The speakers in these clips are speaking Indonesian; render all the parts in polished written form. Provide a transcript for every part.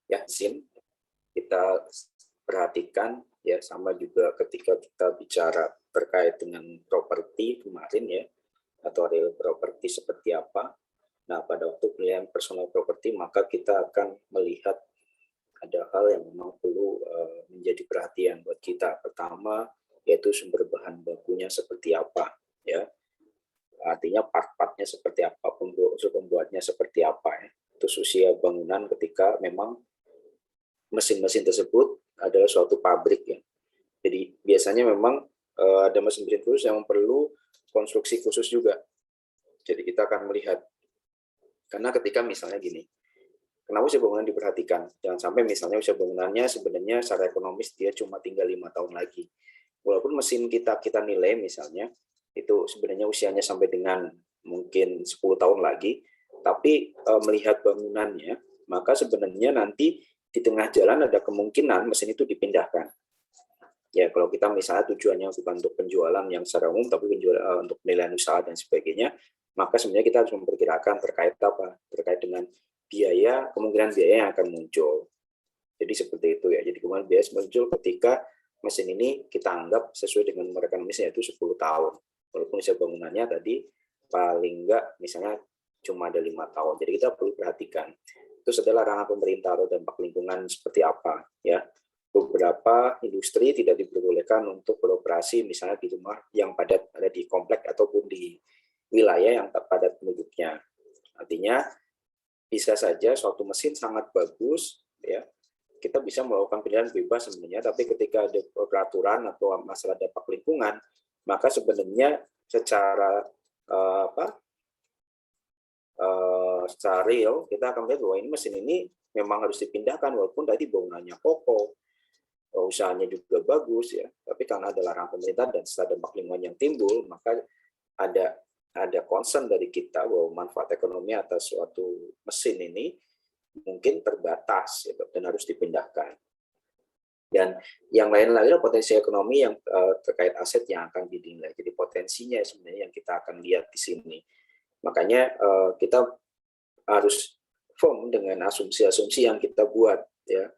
ya SIM kita perhatikan ya, sama juga ketika kita bicara terkait dengan properti kemarin ya, atau real properti seperti apa. Nah, pada waktu pilihan personal property maka kita akan melihat ada hal yang memang perlu menjadi perhatian buat kita. Pertama, yaitu sumber bahan bakunya seperti apa, ya. Artinya part-partnya seperti apa, unsur pembuatnya seperti apa, ya. Terus usia bangunan ketika memang mesin-mesin tersebut adalah suatu pabrik, ya. Jadi biasanya memang ada mesin-mesin khusus yang perlu konstruksi khusus juga. Jadi kita akan melihat, karena ketika misalnya gini, kenapa usia bangunan diperhatikan? Jangan sampai misalnya usia bangunannya sebenarnya secara ekonomis dia cuma tinggal 5 tahun lagi. Walaupun mesin kita nilai misalnya, itu sebenarnya usianya sampai dengan mungkin 10 tahun lagi, tapi melihat bangunannya, maka sebenarnya nanti di tengah jalan ada kemungkinan mesin itu dipindahkan. Ya, kalau kita misalnya tujuannya bukan untuk penjualan yang secara umum, tapi untuk penilaian usaha dan sebagainya, maka sebenarnya kita harus memperkirakan terkait apa? Terkait dengan biaya, kemungkinan biaya yang akan muncul. Jadi seperti itu ya. Jadi kemungkinan biaya muncul ketika mesin ini kita anggap sesuai dengan merekan mesin yaitu 10 tahun. Walaupun usia bangunannya tadi paling enggak misalnya cuma ada 5 tahun. Jadi kita perlu perhatikan. Terus adalah larangan pemerintah atau dampak lingkungan seperti apa ya. Beberapa industri tidak diperbolehkan untuk beroperasi misalnya di rumah yang padat, ada di komplek ataupun di wilayah yang tak padat penduduknya. Artinya bisa saja suatu mesin sangat bagus ya, kita bisa melakukan pilihan bebas sebenarnya, tapi ketika ada peraturan atau masalah dampak lingkungan, maka sebenarnya secara secara real kita akan melihat bahwa ini mesin ini memang harus dipindahkan walaupun tadi bangunannya kokoh, usahanya juga bagus ya, tapi karena ada larangan pemerintah dan setelah dampak lingkungan yang timbul, maka ada concern dari kita bahwa manfaat ekonomi atas suatu mesin ini mungkin terbatas gitu, dan harus dipindahkan. Dan yang lain lagi adalah potensi ekonomi yang terkait aset yang akan dinilai. Jadi potensinya sebenarnya yang kita akan lihat di sini. Makanya kita harus firm dengan asumsi-asumsi yang kita buat ya.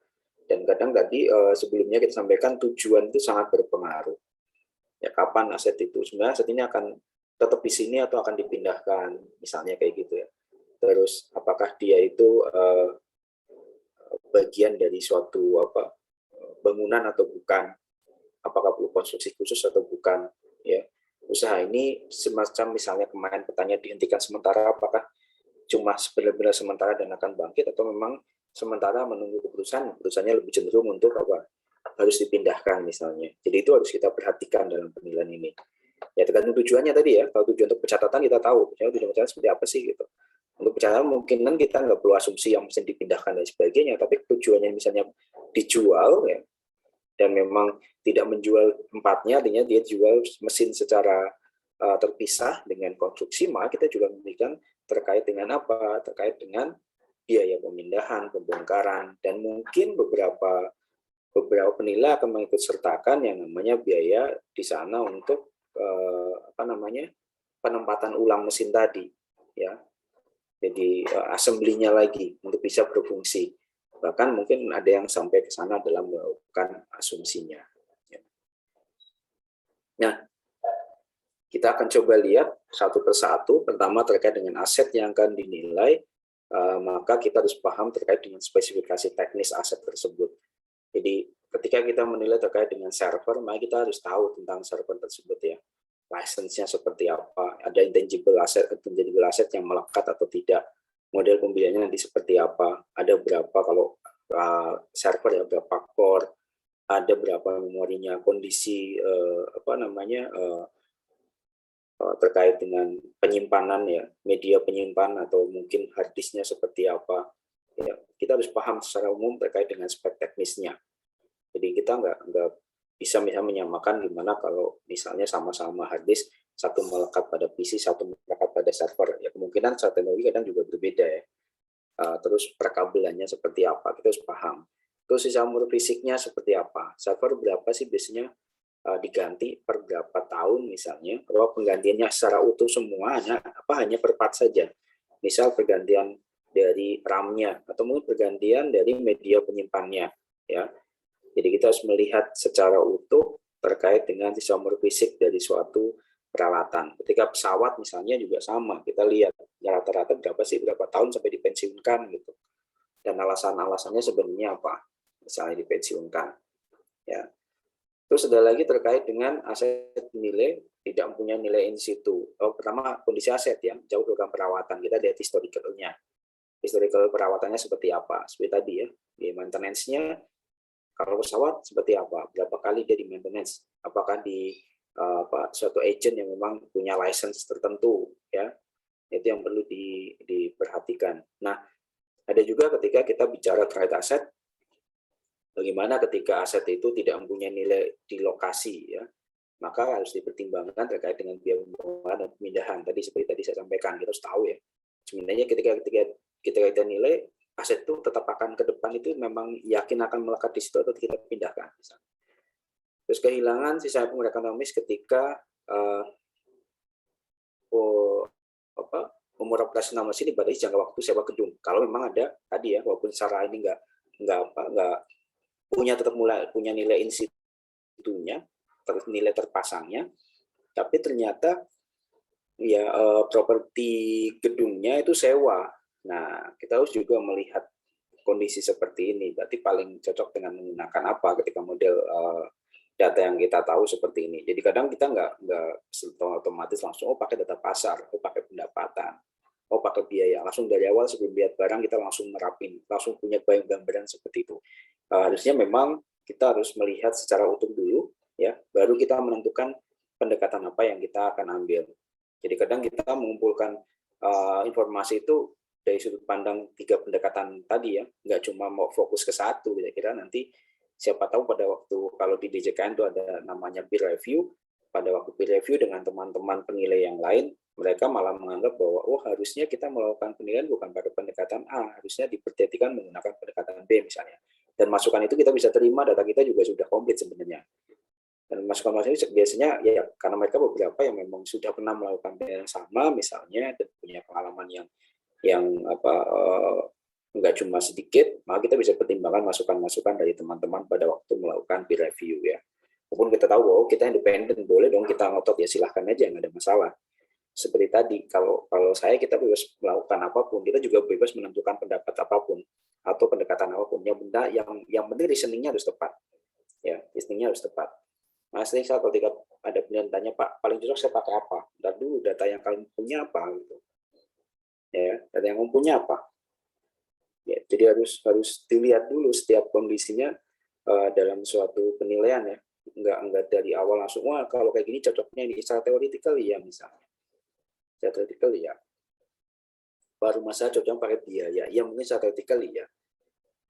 Dan kadang tadi sebelumnya kita sampaikan tujuan itu sangat berpengaruh. Ya, kapan aset itu sebenarnya aset ini akan tetap di sini atau akan dipindahkan, misalnya kayak gitu ya. Terus apakah dia itu bagian dari suatu bangunan atau bukan? Apakah perlu konstruksi khusus atau bukan? Ya, usaha ini semacam misalnya kemarin petanya dihentikan sementara, apakah cuma benar-benar sementara dan akan bangkit atau memang sementara menunggu keputusannya lebih cenderung untuk harus dipindahkan misalnya. Jadi itu harus kita perhatikan dalam penilaian ini. Ya tergantung tujuannya tadi ya. Kalau tujuan untuk pencatatan kita tahu, tujuan pencatatan seperti apa sih gitu. Untuk pencatatan mungkin kan kita nggak perlu asumsi yang mesin dipindahkan dan sebagainya, tapi tujuannya misalnya dijual ya, dan memang tidak menjual tempatnya, artinya dia jual mesin secara terpisah dengan konstruksi, maka kita juga memberikan terkait dengan apa? Terkait dengan biaya pemindahan, pembongkaran, dan mungkin beberapa penilai akan mengikut sertakan yang namanya biaya di sana untuk penempatan ulang mesin tadi, ya. Jadi assembly-nya lagi untuk bisa berfungsi. Bahkan mungkin ada yang sampai ke sana dalam melakukan asumsinya. Nah, kita akan coba lihat satu persatu. Pertama terkait dengan aset yang akan dinilai, maka kita harus paham terkait dengan spesifikasi teknis aset tersebut. Jadi ketika kita menilai terkait dengan server, maka kita harus tahu tentang server tersebut ya. License-nya seperti apa, ada intangible asset yang melekat atau tidak, model pembeliannya nanti seperti apa, ada berapa kalau server ya, berapa core, ada berapa memorinya, kondisi terkait dengan penyimpanan ya, media penyimpan atau mungkin hard disk-nya seperti apa. Ya, kita harus paham secara umum terkait dengan spek teknisnya. Jadi kita nggak bisa menyamakan gimana kalau misalnya sama-sama hard disk, satu melekat pada PC, satu melekat pada server. Ya kemungkinan secara teknologi kadang juga berbeda ya. Terus perkabelannya seperti apa, kita harus paham. Terus sisa umur fisiknya seperti apa, server berapa sih biasanya diganti per berapa tahun misalnya, kalau penggantiannya secara utuh semua hanya per part saja. Misal pergantian dari RAM-nya, atau mungkin pergantian dari media penyimpannya, ya. Jadi kita harus melihat secara utuh terkait dengan sisa umur fisik dari suatu peralatan. Ketika pesawat misalnya juga sama, kita lihat ya rata-rata berapa tahun sampai dipensiunkan gitu, dan alasannya sebenarnya apa, misalnya dipensiunkan, ya. Terus ada lagi terkait dengan aset nilai tidak mempunyai nilai in situ. Pertama kondisi aset ya, jauh program perawatan, kita lihat historicalnya. Historical perawatannya seperti apa? Seperti tadi ya, di maintenance-nya, kalau pesawat seperti apa? Berapa kali dia di maintenance? Apakah di suatu agent yang memang punya license tertentu, ya? Itu yang perlu diperhatikan. Nah, ada juga ketika kita bicara terkait aset, bagaimana ketika aset itu tidak mempunyai nilai di lokasi, ya? Maka harus dipertimbangkan terkait dengan biaya pembangunan dan pemindahan. Tadi seperti tadi saya sampaikan, kita harus tahu ya. Sebenarnya ketika kita nilai aset itu tetap akan ke depan itu memang yakin akan melekat di situ atau kita pindahkan. Misalnya. Terus kehilangan sisa pemulihan ekonomis ketika umur operasional mesin dibatasi jangka waktu sewa gedung. Kalau memang ada tadi ya, walaupun secara ini nggak punya nilai in situ-nya, nilai terpasangnya, tapi ternyata ya properti gedungnya itu sewa. Nah, kita harus juga melihat kondisi seperti ini. Berarti paling cocok dengan menggunakan apa ketika model data yang kita tahu seperti ini. Jadi kadang kita nggak otomatis langsung pakai data pasar, pakai pendapatan, pakai biaya. Langsung dari awal sebelum lihat barang kita langsung nerapin, langsung punya gambaran seperti itu. Harusnya memang kita harus melihat secara utuh dulu, ya, baru kita menentukan pendekatan apa yang kita akan ambil. Jadi kadang kita mengumpulkan informasi itu dari sudut pandang 3 pendekatan tadi ya, nggak cuma mau fokus ke satu, kira-kira nanti siapa tahu pada waktu kalau di DJKN itu ada namanya peer review, pada waktu peer review dengan teman-teman penilai yang lain, mereka malah menganggap bahwa harusnya kita melakukan penilaian bukan pada pendekatan A, harusnya diperhatikan menggunakan pendekatan B misalnya. Dan masukan itu kita bisa terima, data kita juga sudah komplit sebenarnya. Dan masukan-masukan itu biasanya ya karena mereka beberapa yang memang sudah pernah melakukan yang sama misalnya dan punya pengalaman yang nggak cuma sedikit, maka kita bisa pertimbangkan masukan-masukan dari teman-teman pada waktu melakukan peer review ya. Walaupun kita tahu bahwa kita independen, boleh dong kita ngotot ya silahkan aja, nggak ada masalah. Seperti tadi, kalau kita bebas melakukan apapun, kita juga bebas menentukan pendapat apapun atau pendekatan apapun. Yang penting reasoningnya harus tepat, ya reasoningnya harus tepat. Nah, sering saya ketika ada penilaian tanya, Pak, paling cocok saya pakai apa? Dan dulu data yang kalian punya apa gitu. Ya, data yang kamu punya apa? Ya, jadi harus dilihat dulu setiap kondisinya dalam suatu penilaian ya. Enggak dari awal langsung wah kalau kayak gini cocoknya ini secara teoretikal ya misalnya. Secara teoretikal ya. Baru masa cocok pakai biaya. Ya mungkin secara teoretikal ya.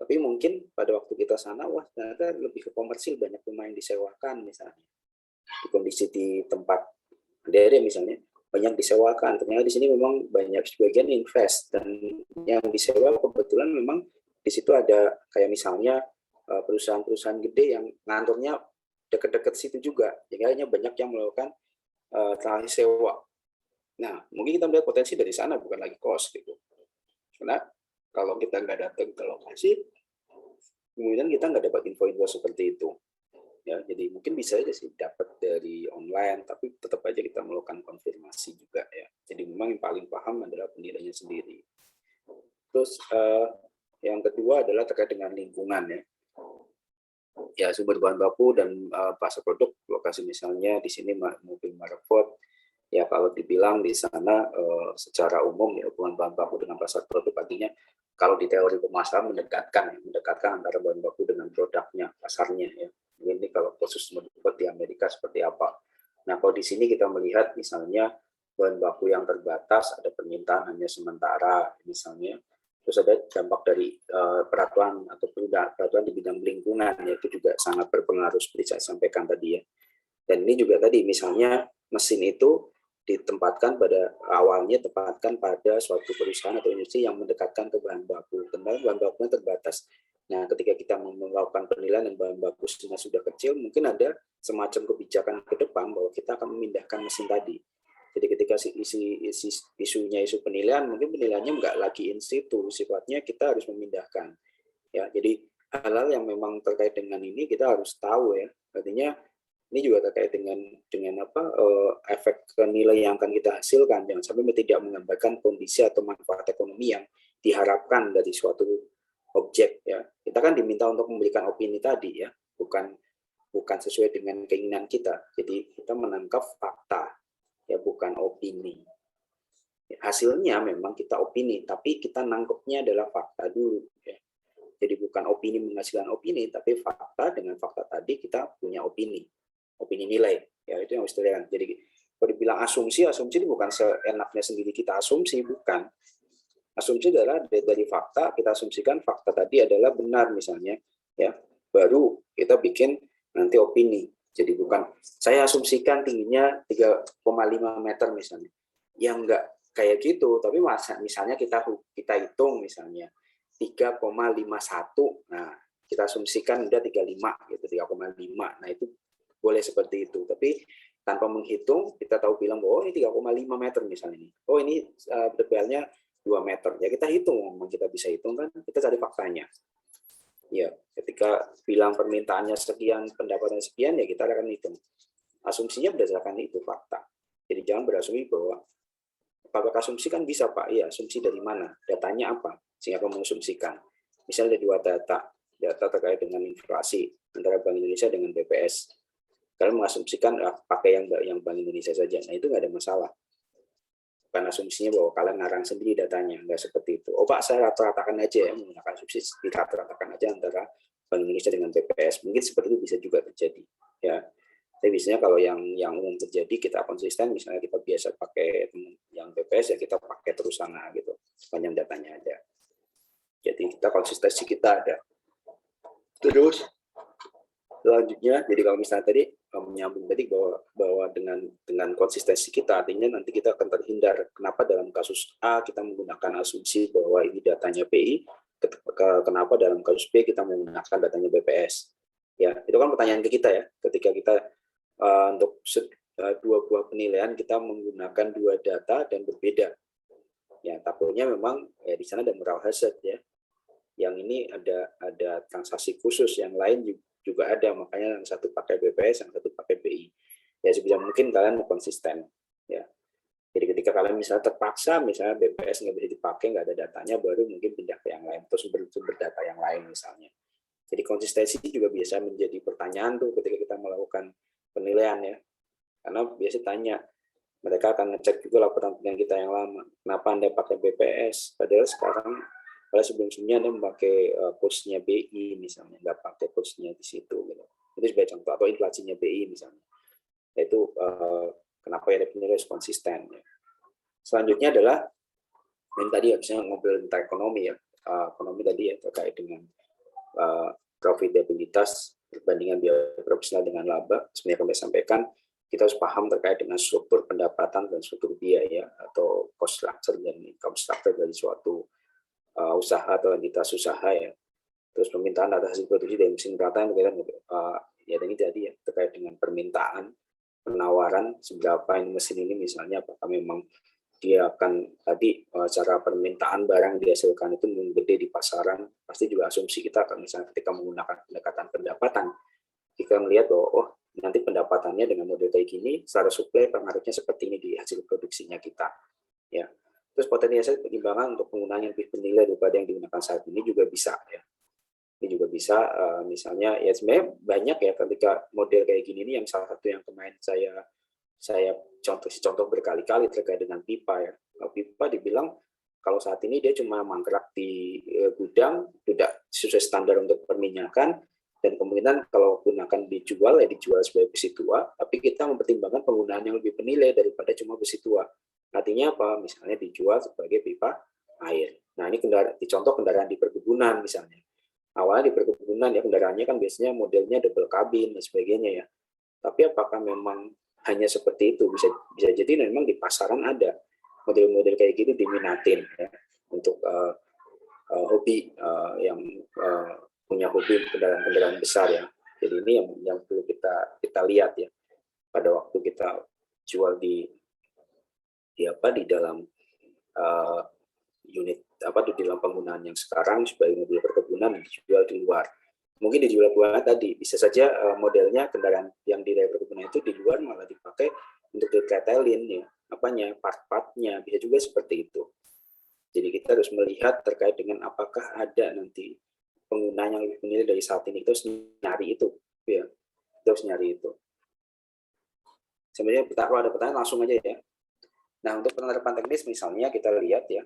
Tapi mungkin pada waktu kita sana, wah ternyata lebih ke komersil, banyak rumah yang disewakan misalnya. Di kondisi di tempat daerah misalnya, banyak disewakan. Ternyata di sini memang banyak sebagian invest, dan yang disewa kebetulan memang di situ ada kayak misalnya perusahaan-perusahaan gede yang ngantornya dekat-dekat situ juga. Jadi hanya banyak yang melakukan transaksi sewa. Nah, mungkin kita melihat potensi dari sana, bukan lagi cost gitu. Karena kalau kita nggak datang ke lokasi, kemudian kita nggak dapat info-info seperti itu. Ya, jadi mungkin bisa aja sih dapat dari online, tapi tetap aja kita melakukan konfirmasi juga ya. Jadi memang yang paling paham adalah penilainya sendiri. Terus yang kedua adalah terkait dengan lingkungan ya. Ya sumber bahan baku dan pasar produk, lokasi misalnya di sini mobil Marford. Ya kalau dibilang di sana secara umum ya hubungan bahan baku dengan pasar produk artinya kalau di teori pemasaran mendekatkan antara bahan baku dengan produknya, pasarnya ya. Ini kalau khusus di Amerika seperti apa. Nah kalau di sini kita melihat misalnya bahan baku yang terbatas, ada permintaan hanya sementara misalnya, terus ada dampak dari peraturan atau peraturan di bidang lingkungan, yaitu juga sangat berpengaruh seperti saya sampaikan tadi ya. Dan ini juga tadi misalnya mesin itu ditempatkan pada suatu perusahaan atau industri yang mendekatkan ke bahan baku, karena bahan bakunya terbatas. Nah, ketika kita melakukan penilaian dan bahan baku sudah kecil, mungkin ada semacam kebijakan ke depan bahwa kita akan memindahkan mesin tadi. Jadi ketika isunya isu penilaian, mungkin penilaiannya nggak lagi in situ, sifatnya kita harus memindahkan. Ya, jadi hal-hal yang memang terkait dengan ini kita harus tahu ya. Artinya ini juga terkait dengan efek ke nilai yang akan kita hasilkan. Jangan sampai tidak menggambarkan kondisi atau manfaat ekonomi yang diharapkan dari suatu objek ya. Kita kan diminta untuk memberikan opini tadi ya, bukan sesuai dengan keinginan kita. Jadi kita menangkap fakta ya, bukan opini. Hasilnya memang kita opini, tapi kita nangkepnya adalah fakta dulu ya. Jadi bukan opini menghasilkan opini, tapi fakta dengan fakta tadi kita punya opini nilai ya, itu yang harus dilihat. Jadi kalau dibilang asumsi itu bukan seenaknya sendiri kita asumsi, bukan. Asumsi adalah dari fakta, kita asumsikan fakta tadi adalah benar misalnya ya, baru kita bikin nanti opini. Jadi bukan saya asumsikan tingginya 3,5 meter misalnya, yang enggak kayak gitu, tapi misalnya kita hitung misalnya 3,51, nah kita asumsikan udah 35 gitu, 3,5, nah itu boleh seperti itu. Tapi tanpa menghitung kita tahu bilang bahwa ini 3,5 meter misalnya, oh ini tebalnya 2 meter, ya kita hitung, kita bisa hitung kan, kita cari faktanya. Ya, ketika bilang permintaannya sekian, pendapatan sekian, ya kita akan hitung. Asumsinya berdasarkan itu fakta. Jadi jangan berasumsi bahwa pakai asumsi kan bisa Pak, iya asumsi dari mana, datanya apa, sehingga kamu mengasumsikan. Misalnya ada 2 data terkait dengan inflasi antara Bank Indonesia dengan BPS. Kalian mengasumsikan pakai yang Bank Indonesia saja, nah itu nggak ada masalah. Bukan asumsinya bahwa kalian ngarang sendiri datanya, nggak seperti itu. Oh Pak, saya rata-ratakan aja ya, menggunakan asumsi rata-ratakan aja antara Bank Indonesia dengan BPS. Mungkin seperti itu bisa juga terjadi. Ya, tapi biasanya kalau yang umum terjadi kita konsisten, misalnya kita biasa pakai yang BPS ya kita pakai terus sana gitu, sepanjang datanya ada. Jadi kita konsistensi kita ada. Terus selanjutnya, jadi kalau misalnya tadi menyambung tadi bahwa dengan konsistensi kita, artinya nanti kita akan terhindar. Kenapa dalam kasus A kita menggunakan asumsi bahwa ini datanya BI, kenapa dalam kasus B kita menggunakan datanya BPS? Ya, itu kan pertanyaan ke kita ya. Ketika kita untuk 2 buah penilaian kita menggunakan 2 data dan berbeda. Ya, takutnya memang ya di sana ada moral hazard ya. Yang ini ada transaksi khusus, yang lain juga ada, makanya yang satu pakai BPS, yang satu pakai BI. Ya sebisa mungkin kalian konsisten. Ya. Jadi ketika kalian misalnya terpaksa, misalnya BPS nggak bisa dipakai, nggak ada datanya, baru mungkin pindah ke yang lain, atau sumber data yang lain misalnya. Jadi konsistensi juga biasa menjadi pertanyaan tuh ketika kita melakukan penilaian ya. Karena biasa tanya, mereka akan ngecek juga laporan penilaian kita yang lama. Kenapa Anda pakai BPS? Padahal sebelum-sebelumnya Anda memakai coach-nya BI misalnya, nggak pakai coach-nya di situ. Gitu. Itu sebagai contoh, atau inflasinya BI misalnya. Itu kenapa ada penilaian konsisten. Ya. Selanjutnya adalah, yang tadi harusnya ngobrol tentang ekonomi ya. Ekonomi tadi ya terkait dengan profitabilitas, perbandingan biaya profesional dengan laba. Sebenarnya kami sampaikan, kita harus paham terkait dengan struktur pendapatan dan struktur biaya atau cost structure dan income structure dari suatu usaha atau entitas usaha ya. Terus permintaan atas hasil produksi dari mesin peralatan ya ini tadi ya terkait dengan permintaan, penawaran seberapa ini mesin ini misalnya, apakah memang dia akan tadi cara permintaan barang dihasilkan itu gede di pasaran, pasti juga asumsi kita akan misalnya ketika menggunakan pendekatan pendapatan, kita melihat bahwa oh nanti pendapatannya dengan model kayak gini, secara suplai pengaruhnya seperti ini di hasil produksinya kita ya. Terus potensial penimbangan untuk penggunaan yang lebih bernilai daripada yang digunakan saat ini juga bisa ya. Ini juga bisa misalnya ya sebenarnya banyak ya ketika model kayak gini nih, yang salah satu yang kemarin saya contoh berkali-kali terkait dengan pipa ya. Pipa dibilang kalau saat ini dia cuma mangkrak di gudang, tidak sesuai standar untuk perminyakan, dan kemungkinan kalau gunakan dijual ya dijual sebagai besi tua, tapi kita mempertimbangkan penggunaan yang lebih bernilai daripada cuma besi tua. Artinya apa? Misalnya dijual sebagai pipa air. Nah ini dicontoh kendaraan di perkebunan misalnya. Awalnya di perkebunan ya kendaraannya kan biasanya modelnya double kabin dan sebagainya ya. Tapi apakah memang hanya seperti itu? Bisa jadi memang di pasaran ada model-model kayak gitu diminatin ya, untuk hobi yang punya hobi kendaraan-kendaraan besar ya. Jadi ini yang perlu kita lihat ya pada waktu kita jual di di dalam unit di dalam penggunaan yang sekarang sebagai mobil perkebunan dijual di luar. Mungkin dijual luar tadi bisa saja modelnya kendaraan yang di daerah perkebunan itu di luar malah dipakai untuk di-retailin ya, part-partnya bisa juga seperti itu. Jadi kita harus melihat terkait dengan apakah ada nanti pengguna yang lebih menilai dari saat ini, kita harus nyari itu ya, kita harus nyari itu. Sebenarnya kalau ada pertanyaan langsung aja ya. Nah, untuk penerapan teknis misalnya kita lihat ya,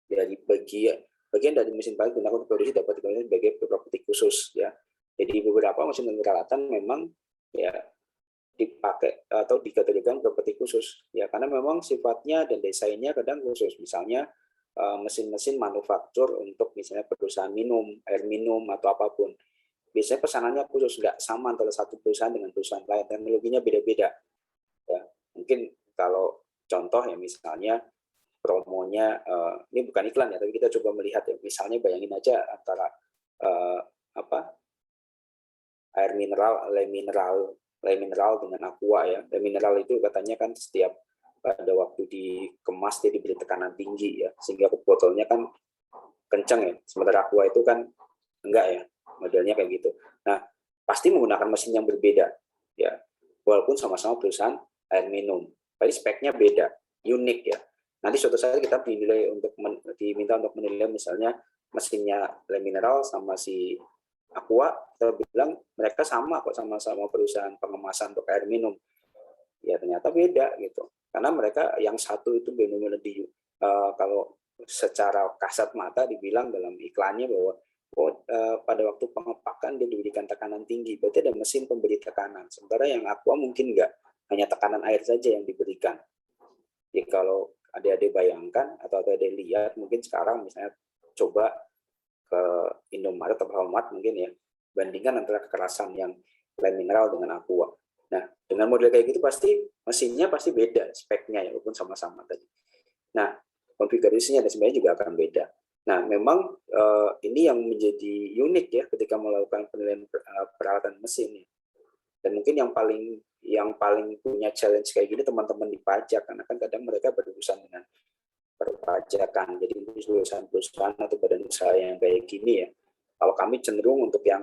dari bagian dari mesin palet gunakan untuk produksi dapat digunakan sebagai properti khusus ya. Jadi beberapa mesin dan peralatan memang ya dipakai atau dikategorikan properti khusus ya, karena memang sifatnya dan desainnya kadang khusus. Misalnya mesin-mesin manufaktur untuk misalnya perusahaan minum, air minum atau apapun. Biasanya pesanannya khusus, nggak sama antara satu perusahaan dengan perusahaan lain, teknologinya beda-beda. Ya, mungkin kalau contoh ya misalnya promonya, ini bukan iklan ya, tapi kita coba melihat ya, misalnya bayangin aja antara air mineral, le mineral dengan aqua ya. Le mineral itu katanya kan setiap pada waktu dikemas dia diberi tekanan tinggi ya, sehingga botolnya kan kencang ya. Sementara aqua itu kan enggak ya, modelnya kayak gitu. Nah, pasti menggunakan mesin yang berbeda ya, walaupun sama-sama perusahaan air minum. Tapi speknya beda, unik ya. Nanti suatu saat kita diminta untuk menilai misalnya mesinnya le mineral sama si aqua, kita bilang mereka sama kok, sama-sama perusahaan pengemasan untuk air minum. Ya ternyata beda gitu. Karena mereka yang satu itu benar-benar kalau secara kasat mata dibilang dalam iklannya bahwa pada waktu pengepakan dia diberikan tekanan tinggi, berarti ada mesin pemberi tekanan. Sementara yang aqua mungkin enggak, hanya tekanan air saja yang diberikan. Jadi kalau adik-adik bayangkan atau adik-adik lihat, mungkin sekarang misalnya coba ke Indomaret atau Alfamart mungkin ya, bandingkan antara kekerasan yang le mineral dengan aqua. Nah, dengan model kayak gitu pasti mesinnya pasti beda speknya ya, walaupun sama-sama tadi. Nah, konfigurasinya dan sebenarnya juga akan beda. Nah, memang ini yang menjadi unik ya ketika melakukan penilaian peralatan mesin ya. Dan mungkin yang paling punya challenge kayak gini teman-teman di pajak, karena kan kadang mereka berurusan dengan perpajakan. Jadi perusahaan-perusahaan atau badan usaha yang kayak gini ya. Kalau kami cenderung untuk yang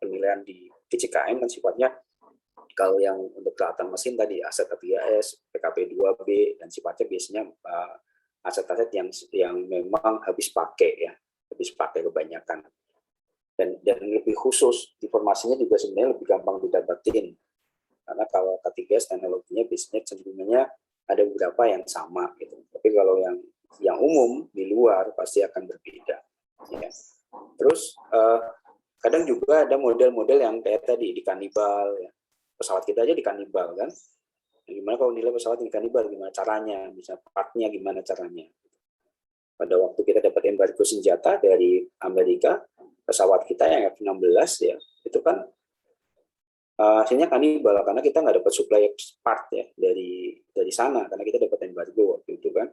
penilaian di DJKM kan sifatnya, kalau yang untuk peralatan mesin tadi aset A3S, PKP 2B, dan sifatnya biasanya aset-aset yang memang habis pakai ya, habis pakai kebanyakan. Dan lebih khusus, informasinya juga sebenarnya lebih gampang didapatin. Karena kalau K3S teknologinya biasanya cenderungnya ada beberapa yang sama gitu. Tapi kalau yang umum di luar pasti akan berbeda. Ya. Terus kadang juga ada model-model yang kayak tadi di kanibal ya. Pesawat kita aja di kanibal kan. Gimana kalau nilai pesawat di kanibal, gimana caranya, misalnya partnya gimana caranya. Pada waktu kita dapat embargo senjata dari Amerika, pesawat kita yang F-16 ya, itu kan hasilnya kanibal karena kita nggak dapat supply part ya dari sana, karena kita dapat embargo waktu itu kan.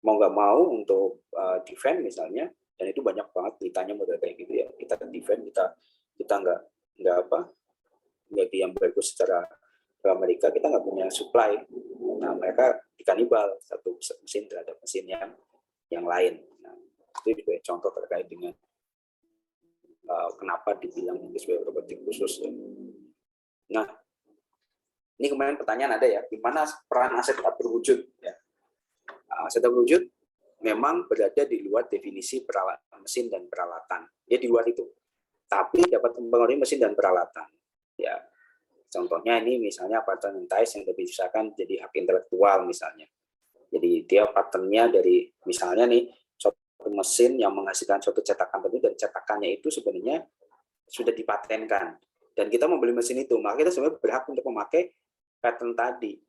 Mau nggak mau untuk defend misalnya, dan itu banyak banget beritanya model kayak gitu ya, kita defend, kita nggak diambil secara ke Amerika, kita nggak punya supply. Nah, mereka dikanibal satu mesin terhadap mesin yang lain. Nah, itu juga contoh terkait dengan kenapa dibilang sebagai properti khusus. Ya. Nah, ini kemarin pertanyaan ada ya, gimana peran aset tak berwujud? Ya. Aset tak berwujud memang berada di luar definisi peralatan mesin dan peralatan. Dia di luar itu, tapi dapat mempengaruhi mesin dan peralatan. Ya, contohnya ini misalnya patentis yang dipisahkan jadi hak intelektual misalnya. Jadi dia patennya dari misalnya nih suatu mesin yang menghasilkan suatu cetakan tertentu, dan cetakannya itu sebenarnya sudah dipatenkan. Dan kita membeli mesin itu, maka kita sebenarnya berhak untuk memakai paten tadi.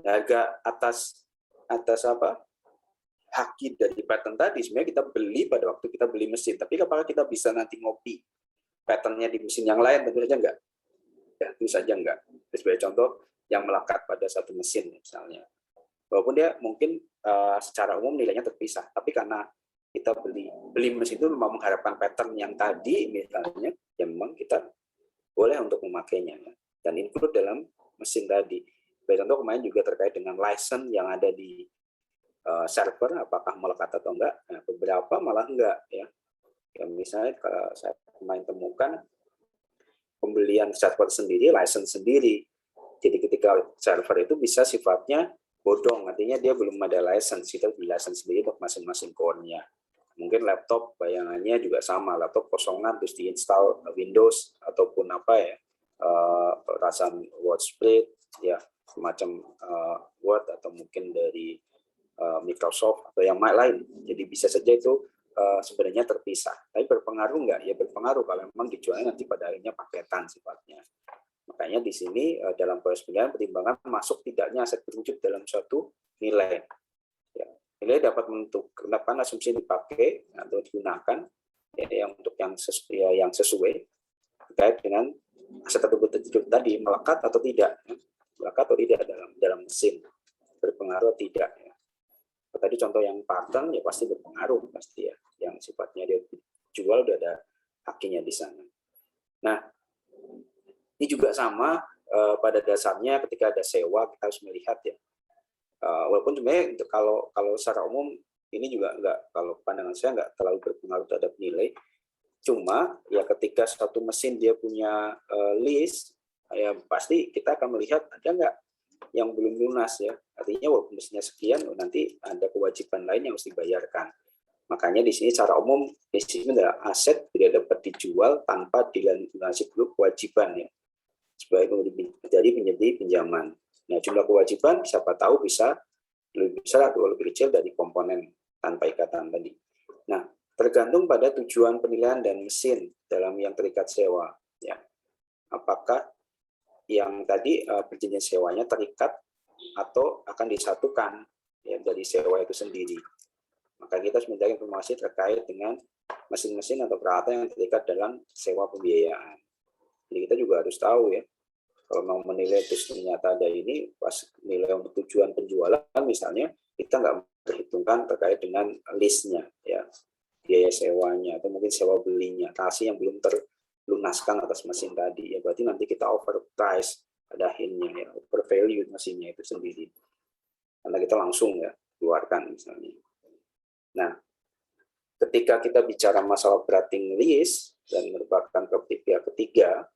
Harga atas hak dari paten tadi sebenarnya kita beli pada waktu kita beli mesin. Tapi apakah kita bisa nanti ngopi patennya di mesin yang lain? Tentu saja enggak. Ya, tentu saja enggak. Sebagai contoh yang melekat pada satu mesin misalnya. Walaupun dia mungkin secara umum nilainya terpisah, tapi karena kita beli mesin itu memang mengharapkan pattern yang tadi misalnya, ya memang kita boleh untuk memakainya ya. Dan include dalam mesin tadi. Contoh kemarin juga terkait dengan license yang ada di server apakah melekat atau enggak. Nah, beberapa malah enggak ya. Ya misalnya kalau saya kemarin temukan pembelian server sendiri, license sendiri. Jadi ketika server itu bisa sifatnya bodong, artinya dia belum ada license, kita beli license sendiri untuk masing-masing core-nya. Mungkin laptop bayangannya juga sama, laptop kosongan terus diinstal Windows ataupun apa ya, perasaan WordSpread ya, semacam Word atau mungkin dari Microsoft atau yang lain. Jadi bisa saja itu sebenarnya terpisah. Tapi berpengaruh nggak? Ya berpengaruh kalau memang dijualnya nanti pada akhirnya paketan sifatnya. Makanya di sini dalam proses penilaian pertimbangan masuk tidaknya aset berwujud dalam suatu nilai. Ya, nilai dapat menentukan kapan asumsi dipakai atau digunakan ya, yang sesuai terkait dengan aset tersebut tadi melekat atau tidak, ya. Melekat atau tidak dalam mesin, berpengaruh atau tidak. Ya. Tadi contoh yang pattern ya pasti berpengaruh pasti ya, yang sifatnya dia jual udah ada hakinya di sana. Nah, ini juga sama pada dasarnya ketika ada sewa kita harus melihat ya. Walaupun sebenarnya kalau secara umum ini juga enggak, kalau pandangan saya enggak terlalu berpengaruh terhadap nilai. Cuma ya ketika satu mesin dia punya lease, ya pasti kita akan melihat ada enggak yang belum lunas ya. Artinya walaupun mesinnya sekian, nanti ada kewajiban lain yang harus dibayarkan. Makanya di sini secara umum di sini adalah aset tidak dapat dijual tanpa dilunasi dulu kewajiban ya. Sebagai menjadi pinjaman. Nah, jumlah kewajiban siapa tahu bisa lebih besar atau lebih kecil dari komponen tanpa ikatan tadi. Nah, tergantung pada tujuan penilaian dan mesin dalam yang terikat sewa ya. Apakah yang tadi perjanjian sewanya terikat atau akan disatukan ya dari sewa itu sendiri. Maka kita harus mencari informasi terkait dengan mesin-mesin atau peralatan yang terikat dalam sewa pembiayaan. Jadi kita juga harus tahu ya, kalau mau menilai terus ternyata ada ini, pas nilai untuk tujuan penjualan misalnya, kita nggak memperhitungkan terkait dengan listnya ya, biaya sewanya atau mungkin sewa belinya, transaksi yang belum terlunaskan atas mesin tadi ya, berarti nanti kita overprice pada akhirnya ya, overvalue mesinnya itu sendiri karena kita langsung ya keluarkan misalnya. Nah, ketika kita bicara masalah operating lease dan merupakan properti pihak ketiga,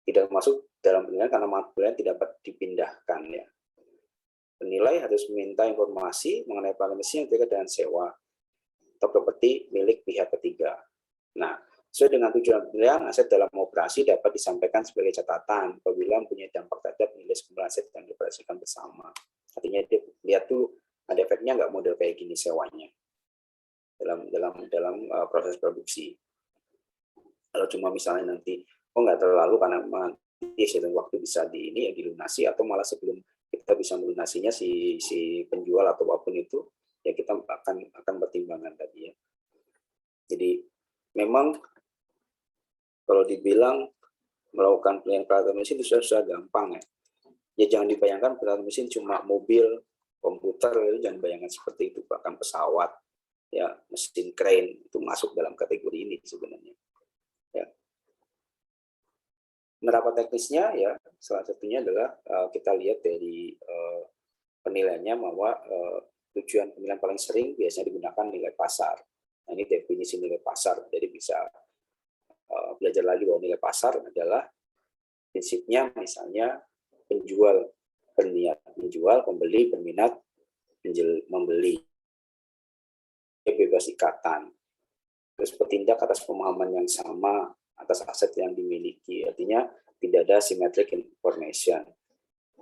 tidak masuk dalam penilaian karena penilaian tidak dapat dipindahkan ya. Penilai harus meminta informasi mengenai barang mesin yang terkait dengan sewa atau properti milik pihak ketiga. Nah, sesuai dengan tujuan penilaian, aset dalam operasi dapat disampaikan sebagai catatan apabila mempunyai dampak terhadap nilai sejumlah aset yang dioperasikan bersama. Artinya dia lihat tuh ada efeknya nggak model kayak gini sewanya dalam proses produksi. Kalau cuma misalnya nanti nggak terlalu karena dalam waktu bisa dilunasi atau malah sebelum kita bisa melunasinya si penjual atau apapun itu ya kita akan pertimbangan tadi ya. Jadi memang kalau dibilang melakukan penilaian peralatan mesin itu sudah gampang ya. Ya jangan dibayangkan peralatan mesin cuma mobil, komputer, jangan bayangkan seperti itu, bahkan pesawat ya, mesin crane itu masuk dalam kategori ini sebenarnya. Ya. Penerapan teknisnya ya salah satunya adalah kita lihat dari penilaiannya bahwa tujuan penilaian paling sering biasanya digunakan nilai pasar. Nah, ini definisi nilai pasar, jadi bisa belajar lagi bahwa nilai pasar adalah prinsipnya misalnya penjual berniat menjual, pembeli berminat membeli, bebas ikatan. Terus bertindak atas pemahaman yang sama atas aset yang dimiliki, artinya tidak ada symmetric information.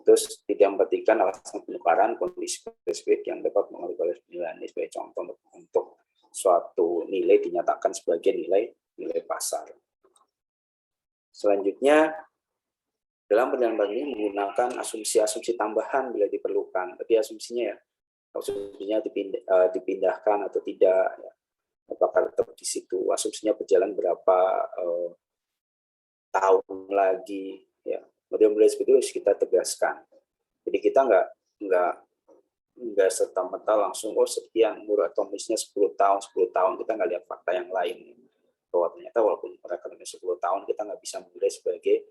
Terus tidak memperhatikan alasan penukaran kondisi spesifik yang dapat mengaruhi penilaian. Ini sebagai contoh untuk suatu nilai dinyatakan sebagai nilai pasar. Selanjutnya, dalam penilaian bank ini menggunakan asumsi-asumsi tambahan bila diperlukan. Tapi asumsinya ya, asumsinya dipindahkan atau tidak, ya. Apakah tetap di situ, asumsinya berjalan berapa tahun lagi, ya. Model-model seperti itu harus kita tegaskan. Jadi kita nggak serta-merta langsung sekian umur atomisnya 10 tahun, kita nggak lihat fakta yang lain. Bahwa ternyata walaupun mereka 10 tahun, kita nggak bisa menilai sebagai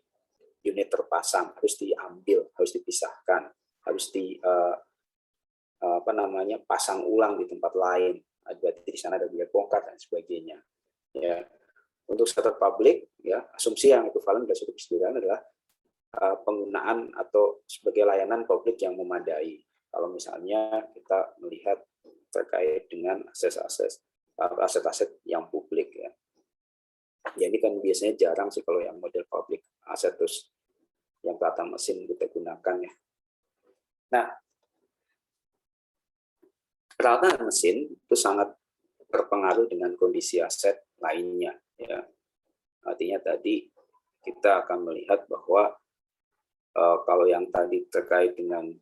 unit terpasang, harus diambil, harus dipisahkan, harus pasang ulang di tempat lain, berarti di sana ada biaya bongkar dan sebagainya. Ya, untuk sektor publik, ya asumsi yang ekivalen dari suatu keseluruhan adalah penggunaan atau sebagai layanan publik yang memadai. Kalau misalnya kita melihat terkait dengan aset-aset yang publik, ya. Ya ini kan biasanya jarang sih kalau yang model public aset terus yang peralatan mesin kita gunakan, ya. Nah, peralatan mesin itu sangat berpengaruh dengan kondisi aset lainnya, ya. Artinya tadi kita akan melihat bahwa kalau yang tadi terkait dengan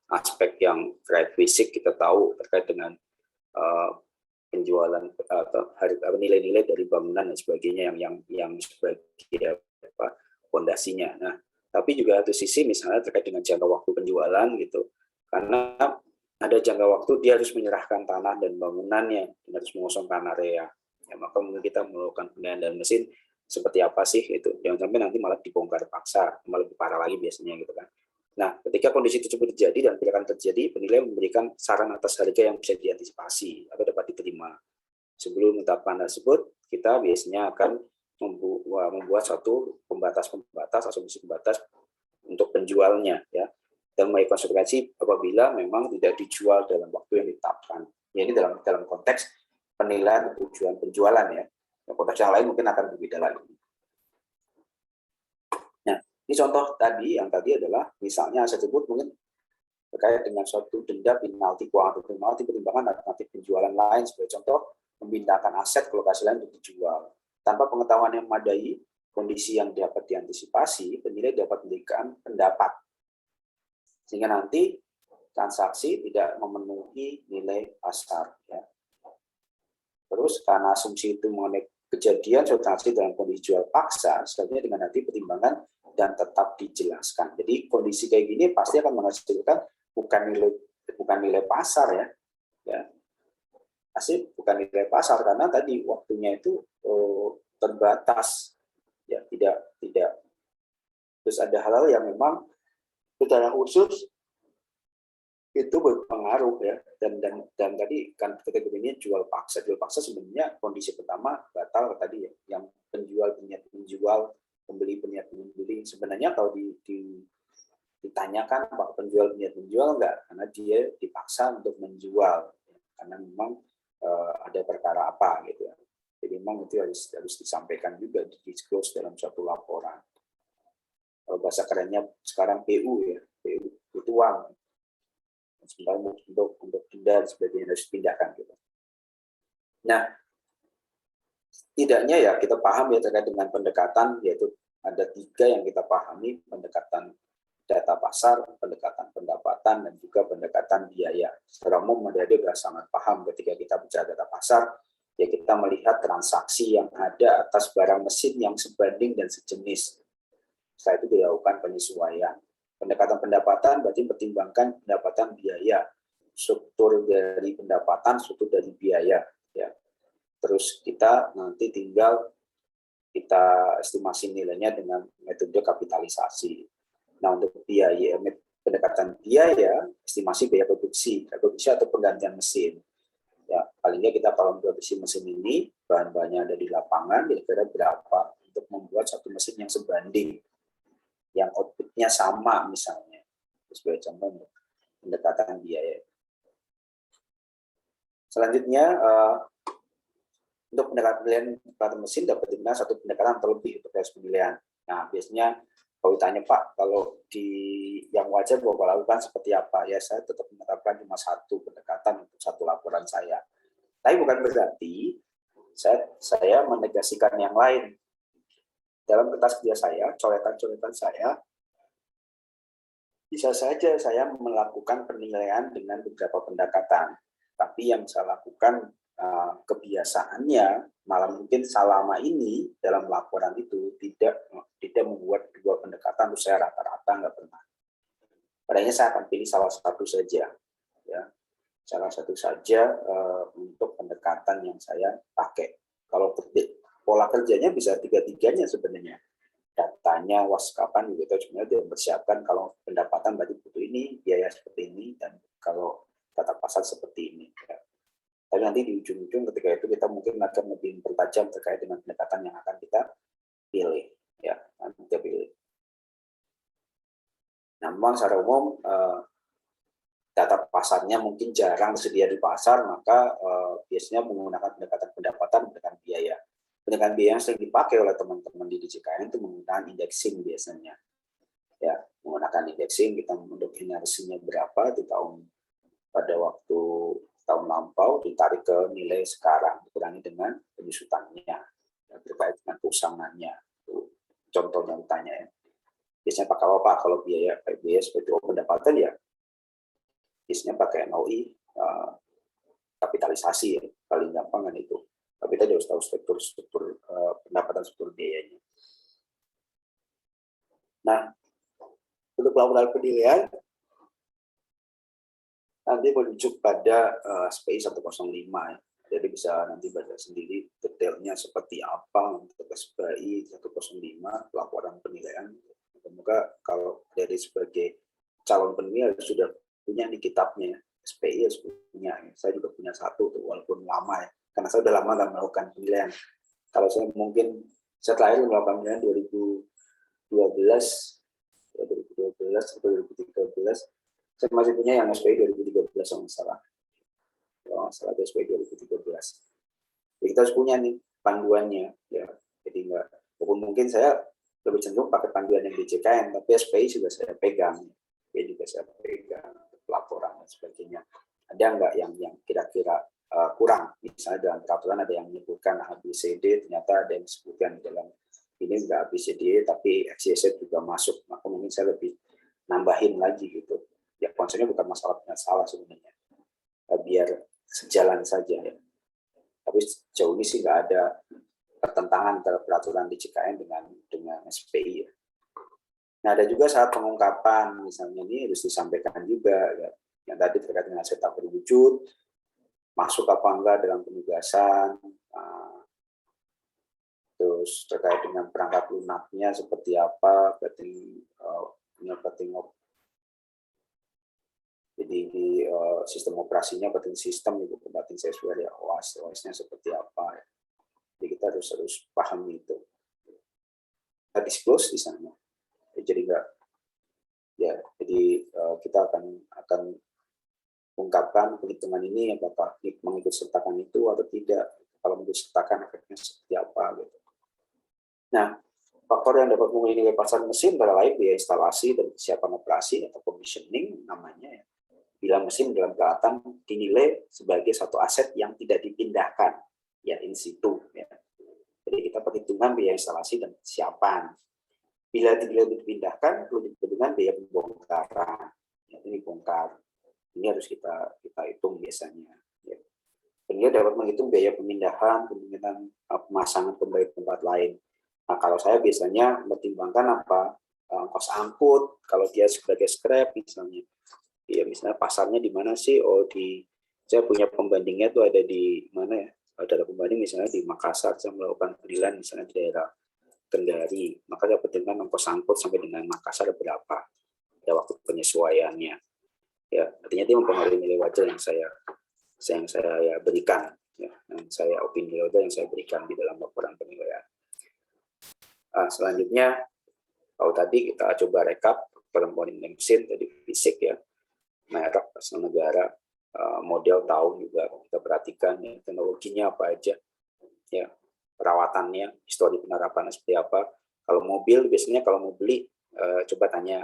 aspek yang terkait fisik, kita tahu terkait dengan penjualan atau nilai-nilai dari bangunan dan sebagainya yang sebagai fondasinya. Nah, tapi juga satu sisi misalnya terkait dengan jangka waktu penjualan gitu, karena ada jangka waktu dia harus menyerahkan tanah dan bangunannya, dan harus mengosongkan area. Ya, maka mungkin kita melakukan penilaian dan mesin seperti apa sih itu, jangan sampai nanti malah dibongkar paksa, malah lebih parah lagi biasanya gitu kan. Nah, ketika kondisi tersebut terjadi dan bila akan terjadi, penilai memberikan saran atas harga yang bisa diantisipasi atau dapat diterima. Sebelum menetapkan tersebut, kita biasanya akan membuat suatu pembatas asumsi pembatas untuk penjualnya, ya, dan mulai konsekuensi apabila memang tidak dijual dalam waktu yang ditetapkan. Ya, ini dalam konteks penilaian tujuan penjualan, ya. Konteks yang lain mungkin akan berbeda lagi. Nah, ini contoh tadi adalah misalnya aset tersebut mungkin terkait dengan suatu denda, penalti, keuangan atau penalti, pertimbangan alternatif penjualan lain. Sebagai contoh, memindahkan aset ke lokasi lain untuk dijual. Tanpa pengetahuan yang memadai, kondisi yang dapat diantisipasi, penilai dapat memberikan pendapat. Sehingga nanti transaksi tidak memenuhi nilai pasar. Ya. Terus karena asumsi itu mengenai kejadian suatu transaksi dalam kondisi jual paksa, selanjutnya dengan nanti pertimbangan dan tetap dijelaskan. Jadi kondisi kayak gini pasti akan menghasilkan bukan nilai pasar, ya. Pasti bukan nilai pasar karena tadi waktunya itu terbatas, ya, tidak. Terus ada hal-hal yang memang secara khusus itu berpengaruh, ya, dan tadi kan kategorinya jual paksa sebenarnya kondisi pertama batal tadi, ya, yang penjual berniat menjual, pembeli berniat membeli. Sebenarnya kalau ditanyakan bahwa penjual berniat menjual enggak, karena dia dipaksa untuk menjual, ya, karena memang ada perkara apa gitu, ya. Jadi memang itu harus disampaikan juga, di-disclose dalam suatu laporan. Kalau bahasa kerennya sekarang PU, ya, PU itu uang. Sebenarnya untuk denda dan sebagainya harus dipindahkan gitu. Nah, tidaknya ya kita paham ya terkait dengan pendekatan, yaitu ada 3 yang kita pahami: pendekatan data pasar, pendekatan pendapatan, dan juga pendekatan biaya. Secara umum adik-adik sudah sangat paham ketika kita bicara data pasar, ya kita melihat transaksi yang ada atas barang mesin yang sebanding dan sejenis. Setelah itu dilakukan penyesuaian. Pendekatan pendapatan berarti mempertimbangkan pendapatan biaya, struktur dari pendapatan, struktur dari biaya, ya. Terus kita nanti tinggal kita estimasi nilainya dengan metode kapitalisasi. Nah, untuk biaya, pendekatan biaya, estimasi biaya produksi atau penggantian mesin. Ya, paling nggak kita kalau produksi mesin ini, bahan-bahannya ada di lapangan, kira-kira berapa untuk membuat satu mesin yang sebanding, yang output-nya sama misalnya. Sebagai contoh untuk pendekatan biaya. Selanjutnya, untuk pendekatan mesin dapat digunakan satu pendekatan atau lebih untuk proses pemilihan. Nah, biasanya kalau ditanya, Pak, kalau di yang wajar Bapak lakukan seperti apa? Ya, saya tetap menerapkan cuma satu pendekatan untuk satu laporan saya. Tapi bukan berarti saya menegasikan yang lain. Dalam kertas kerja saya, coretan-coretan saya, bisa saja saya melakukan penilaian dengan beberapa pendekatan. Tapi yang saya lakukan kebiasaannya malah mungkin selama ini dalam laporan itu tidak membuat 2 pendekatan, terus saya rata-rata nggak pernah. Padahal saya akan pilih salah satu saja, ya, salah satu saja untuk pendekatan yang saya pakai. Kalau pola kerjanya bisa 3-tiganya sebenarnya. Datanya, waskapan gitu, sebenarnya dia mempersiapkan kalau pendapatan berarti butuh ini, biaya seperti ini, dan kalau tata pasar seperti ini. Ya. Tapi nanti di ujung-ujung ketika itu kita mungkin akan lebih bertajam terkait dengan pendekatan yang akan kita pilih. Ya, kita pilih. Nah, memang secara umum data pasarnya mungkin jarang tersedia di pasar, maka biasanya menggunakan pendekatan pendapatan, pendekatan biaya. Pendekatan biaya yang sering dipakai oleh teman-teman di DJKN itu menggunakan indexing biasanya. Ya, menggunakan indexing, kita untuk inersinya berapa di pada waktu tahun lampau ditarik ke nilai sekarang, dikurangi dengan penyusutannya, terkait dengan keusangannya. Contohnya ditanya ya. Biasanya pakai apa? Kalau biaya seperti pendapatan ya, biasanya pakai NOI, kapitalisasi ya, paling gampang kan itu. Tapi kita harus tahu struktur pendapatan, struktur biayanya. Nah, untuk laporan penilaian nanti merujuk pada SPI 105 ya. Jadi bisa nanti baca sendiri detailnya seperti apa untuk SPI 105 laporan penilaian. Semoga kalau dari sebagai calon penilai sudah punya di kitabnya SPI harus punya. Saya juga punya satu tuh, walaupun lama ya, karena saya udah lama nggak melakukan penilaian. Kalau saya mungkin saya terakhir melakukan penilaian 2012 atau 2013, saya masih punya yang SPI 2013 kalau nggak salah. Kalau nggak salah ada SPI 2013. Jadi kita harus punya nih panduannya ya. Jadi nggak, walaupun mungkin saya lebih cenderung pakai panduan yang DJKN, tapi SPI juga saya pegang. SPI juga saya pegang, laporan dan sebagainya. Ada nggak yang kira-kira kurang? Misalnya dalam peraturan ada yang menyebutkan ABCD, ternyata ada yang disebutkan dalam ini nggak ABCD, tapi XYZ juga masuk. Maka mungkin saya lebih nambahin lagi gitu. Ya konsepnya bukan masalah salah sebenarnya. Biar sejalan saja ya. Tapi sejauh ini sih nggak ada pertentangan antara peraturan DJKN dengan SPI ya. Nah, ada juga saat pengungkapan, misalnya ini harus disampaikan juga ya, yang tadi terkait dengan aset tak berwujud, masuk apa enggak dalam penugasan, terus terkait dengan perangkat lunaknya seperti apa, jadi di sistem operasinya, penting sistem itu penting sesuai ya, OAS-nya seperti apa ya. Jadi kita harus paham itu. Kita disclose di sana. Jadi enggak ya, jadi kita akan ungkapkan perhitungan ini apakah mengikut sertakan itu atau tidak. Kalau mengikut sertakan efeknya seperti apa gitu. Nah, faktor yang dapat mengurangi nilai pasar mesin antara lain biaya instalasi dan kesiapan operasi atau commissioning namanya ya. Bila mesin dalam peralatan dinilai sebagai satu aset yang tidak dipindahkan ya in situ ya. Jadi kita perhitungan biaya instalasi dan kesiapan. Bila tidak dipindahkan perlu diperhitungkan biaya pembongkaran. Ya, ini bongkar. Ini harus kita hitung biasanya. Ya. Penilai dapat menghitung biaya pemindahan, kemungkinan pemasangan kembali ke tempat lain. Nah, kalau saya biasanya mempertimbangkan apa ongkos angkut, kalau dia sebagai scrap misalnya. Ya, misalnya pasarnya di mana sih? Oh, saya punya pembandingnya tuh ada di mana ya? Ada pembanding misalnya di Makassar, saya melakukan penilaian misalnya di daerah Kendari, maka saya pertimbangkan ongkos angkut sampai dengan Makassar berapa, ada waktu penyesuaiannya. Ya, artinya dia mempengaruhi nilai wajar yang saya berikan, ya, yang saya opini wajar yang saya berikan di dalam laporan penilaian. Selanjutnya, kalau tadi kita coba rekap komponen mesin tadi fisik ya, merek, asal negara, model tahun juga kita perhatikan ya, teknologinya apa aja, ya, perawatannya, histori penerapannya seperti apa. Kalau mobil biasanya kalau mau beli coba tanya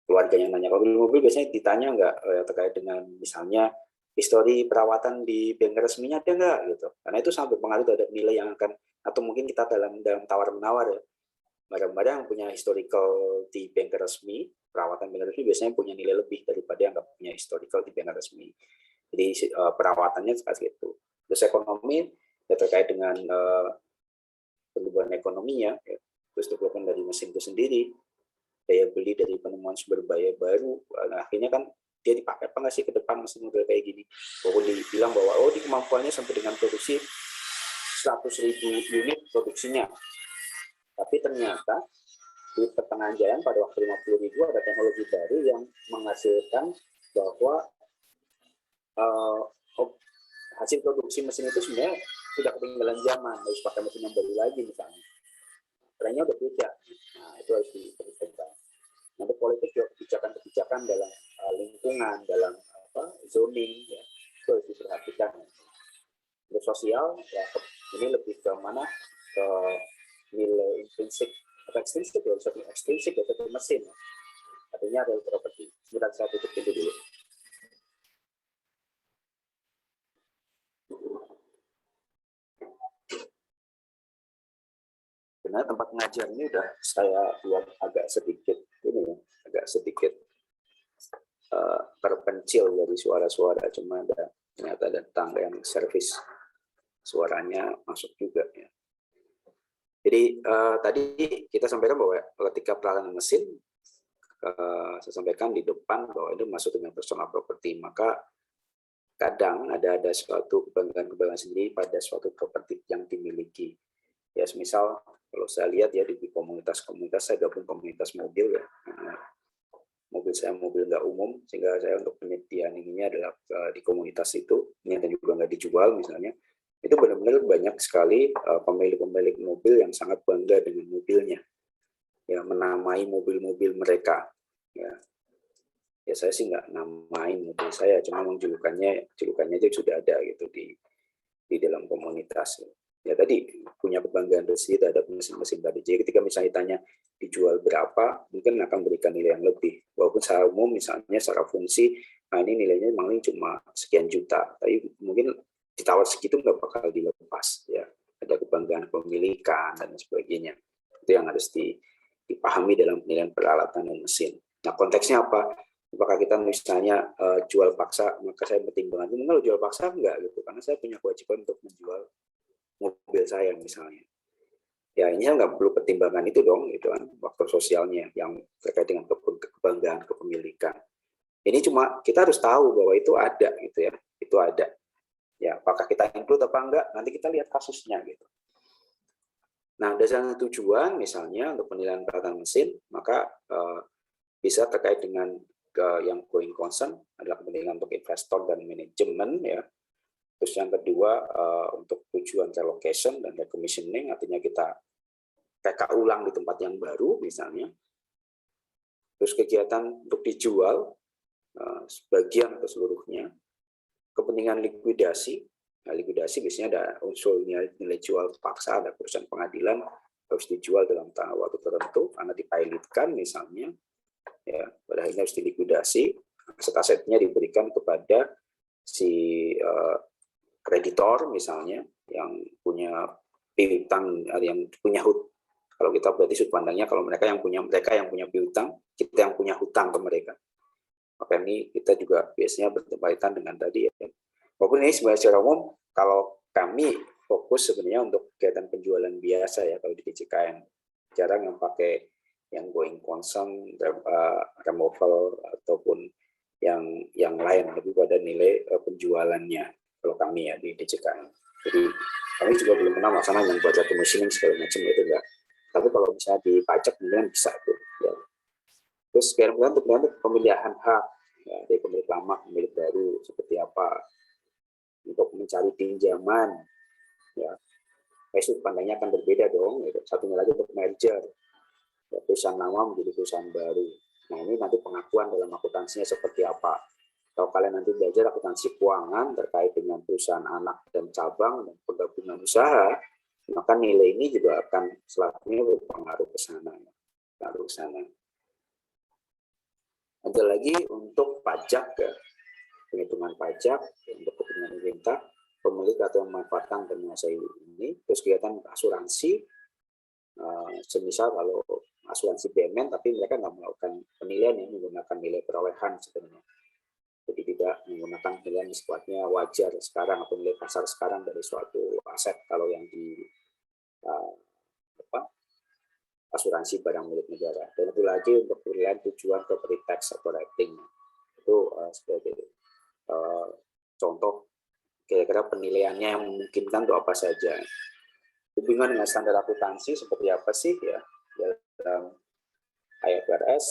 keluarganya nanya. Kalau beli mobil biasanya ditanya nggak terkait dengan misalnya histori perawatan di bengkel resminya ada nggak gitu. Karena itu sangat berpengaruh terhadap nilai yang akan, atau mungkin kita dalam tawar-menawar ya, barang-barang yang punya historical di bengkel resmi, perawatan bengkel resmi biasanya punya nilai lebih daripada yang nggak punya historical di bengkel resmi. Jadi perawatannya seperti itu. Terus ekonomi ya terkait dengan pertumbuhan ekonominya, ya. Terus development dari mesin itu sendiri, daya beli dari penemuan sumber daya baru, nah, akhirnya kan dia dipakai apa nggak sih ke depan mesin model kayak gini. Bahwa dibilang bahwa oh di kemampuannya sampai dengan produksi 100.000 unit produksinya, tapi ternyata di pertengahan jalan pada waktu 50.000 ada teknologi baru yang menghasilkan bahwa hasil produksi mesin itu sebenarnya sudah ketinggalan zaman, harus pakai mesin yang baru lagi misalnya. Trennya udah beda. Nah, itu harus diperhitungkan. Nanti politik juga kebijakan-kebijakan dalam lingkungan, dalam zoning, ya, itu harus diperhatikan. Untuk sosial, ya, ini lebih ke mana? Ke nilai intrinsik atau ekstrinsik ya, ekstrinsik ya, satu mesin. Artinya ada properti. Sebentar saya tutup pintu dulu. Sebenarnya tempat pengajian ini udah saya buat agak sedikit terpencil dari suara-suara, cuma ternyata ada tangga yang servis suaranya masuk juga ya. Jadi tadi kita sampaikan bahwa ketika pelayanan mesin, saya sampaikan di depan bahwa itu masuk dengan personal property, maka kadang ada suatu kebanggaan sendiri pada suatu properti yang dimiliki. Ya, misal kalau saya lihat ya di komunitas-komunitas, saya gabung komunitas mobil ya. Mobil saya mobil nggak umum, sehingga saya untuk penyediaan ininya adalah di komunitas itu, ini dan juga nggak dijual misalnya. Itu benar-benar banyak sekali pemilik-pemilik mobil yang sangat bangga dengan mobilnya, ya, menamai mobil-mobil mereka. Ya saya sih nggak namain mobil saya, cuma julukannya aja sudah ada gitu di dalam komunitas. Ya tadi punya kebanggaan tersendiri terhadap mesin-mesin tadi. Jadi ketika misalnya ditanya dijual berapa, mungkin akan berikan nilai yang lebih. Walaupun secara umum misalnya secara fungsi, nah ini nilainya memang cuma sekian juta, tapi mungkin ditawar segitu nggak bakal dilepas. Ya ada kebanggaan pemilikan dan sebagainya. Itu yang harus dipahami dalam penilaian peralatan dan mesin. Nah konteksnya apa? Apakah kita misalnya jual paksa, maka saya pertimbangkan, kalau jual paksa enggak gitu, karena saya punya kewajiban untuk menjual mobil saya misalnya. Ya ini nggak perlu pertimbangan itu dong, gitu kan, faktor sosialnya yang terkait dengan kebanggaan kepemilikan. Ini cuma kita harus tahu bahwa itu ada gitu ya, itu ada. Ya apakah kita include apa enggak, nanti kita lihat kasusnya gitu. Nah dasar tujuan misalnya untuk penilaian peralatan mesin, maka bisa terkait dengan yang going concern adalah kepentingan untuk investor dan manajemen ya. Terus yang kedua untuk tujuan relocation dan recommissioning, artinya kita TK ulang di tempat yang baru misalnya. Terus kegiatan untuk dijual sebagian atau seluruhnya. Kepentingan likuidasi. Nah, likuidasi biasanya ada unsur nilai jual paksa, ada perusahaan pengadilan harus dijual dalam waktu tertentu karena dipilotkan misalnya. Ya, pada akhirnya harus dilikuidasi, aset-asetnya diberikan kepada si kreditor misalnya yang punya piutang, yang punya hutang. Kalau kita berarti sudut pandangnya kalau mereka yang punya piutang, kita yang punya hutang ke mereka. Maka ini kita juga biasanya berkaitan dengan tadi ya. Walaupun ini sebenarnya secara umum kalau kami fokus sebenarnya untuk kegiatan penjualan biasa ya kalau di DJKN, jarang yang pakai yang going concern, removal ataupun yang lain, lebih pada nilai penjualannya kalau kami ya di DJKN. Jadi kami juga belum pernah melaksanakan yang buat recommissioning segala macam itu enggak. Tapi kalau misalnya di pajak mungkin bisa tuh. Ya. Terus kemudian untuk pemilihan hak ya, dari pemilik lama, pemilik baru seperti apa, untuk mencari pinjaman, ya, sudut pandangnya akan berbeda dong. Gitu. Satunya lagi untuk merger. Perusahaan lama menjadi perusahaan baru. Nah ini nanti pengakuan dalam akuntansinya seperti apa. Kalau kalian nanti belajar akuntansi keuangan terkait dengan perusahaan anak dan cabang dan penggabungan usaha, maka nilai ini juga akan selanjutnya berpengaruh ke sana. Ada lagi untuk pajak ya, penghitungan pajak untuk kepentingan pemerintah, pemilik atau memanfaatkan dan menguasai ini, terus kegiatan asuransi, semisal kalau asuransi BUMN, tapi mereka nggak melakukan penilaian yang menggunakan nilai perolehan sebenarnya. Jadi tidak menggunakan penilaian sifatnya wajar sekarang atau nilai pasar sekarang dari suatu aset kalau yang di asuransi barang milik negara. Dan itu lagi untuk penilaian tujuan property tax atau rating. Itu sebagai contoh kira-kira penilaiannya yang memungkinkan untuk apa saja. Hubungan dengan standar akuntansi seperti apa sih ya dalam IFRS,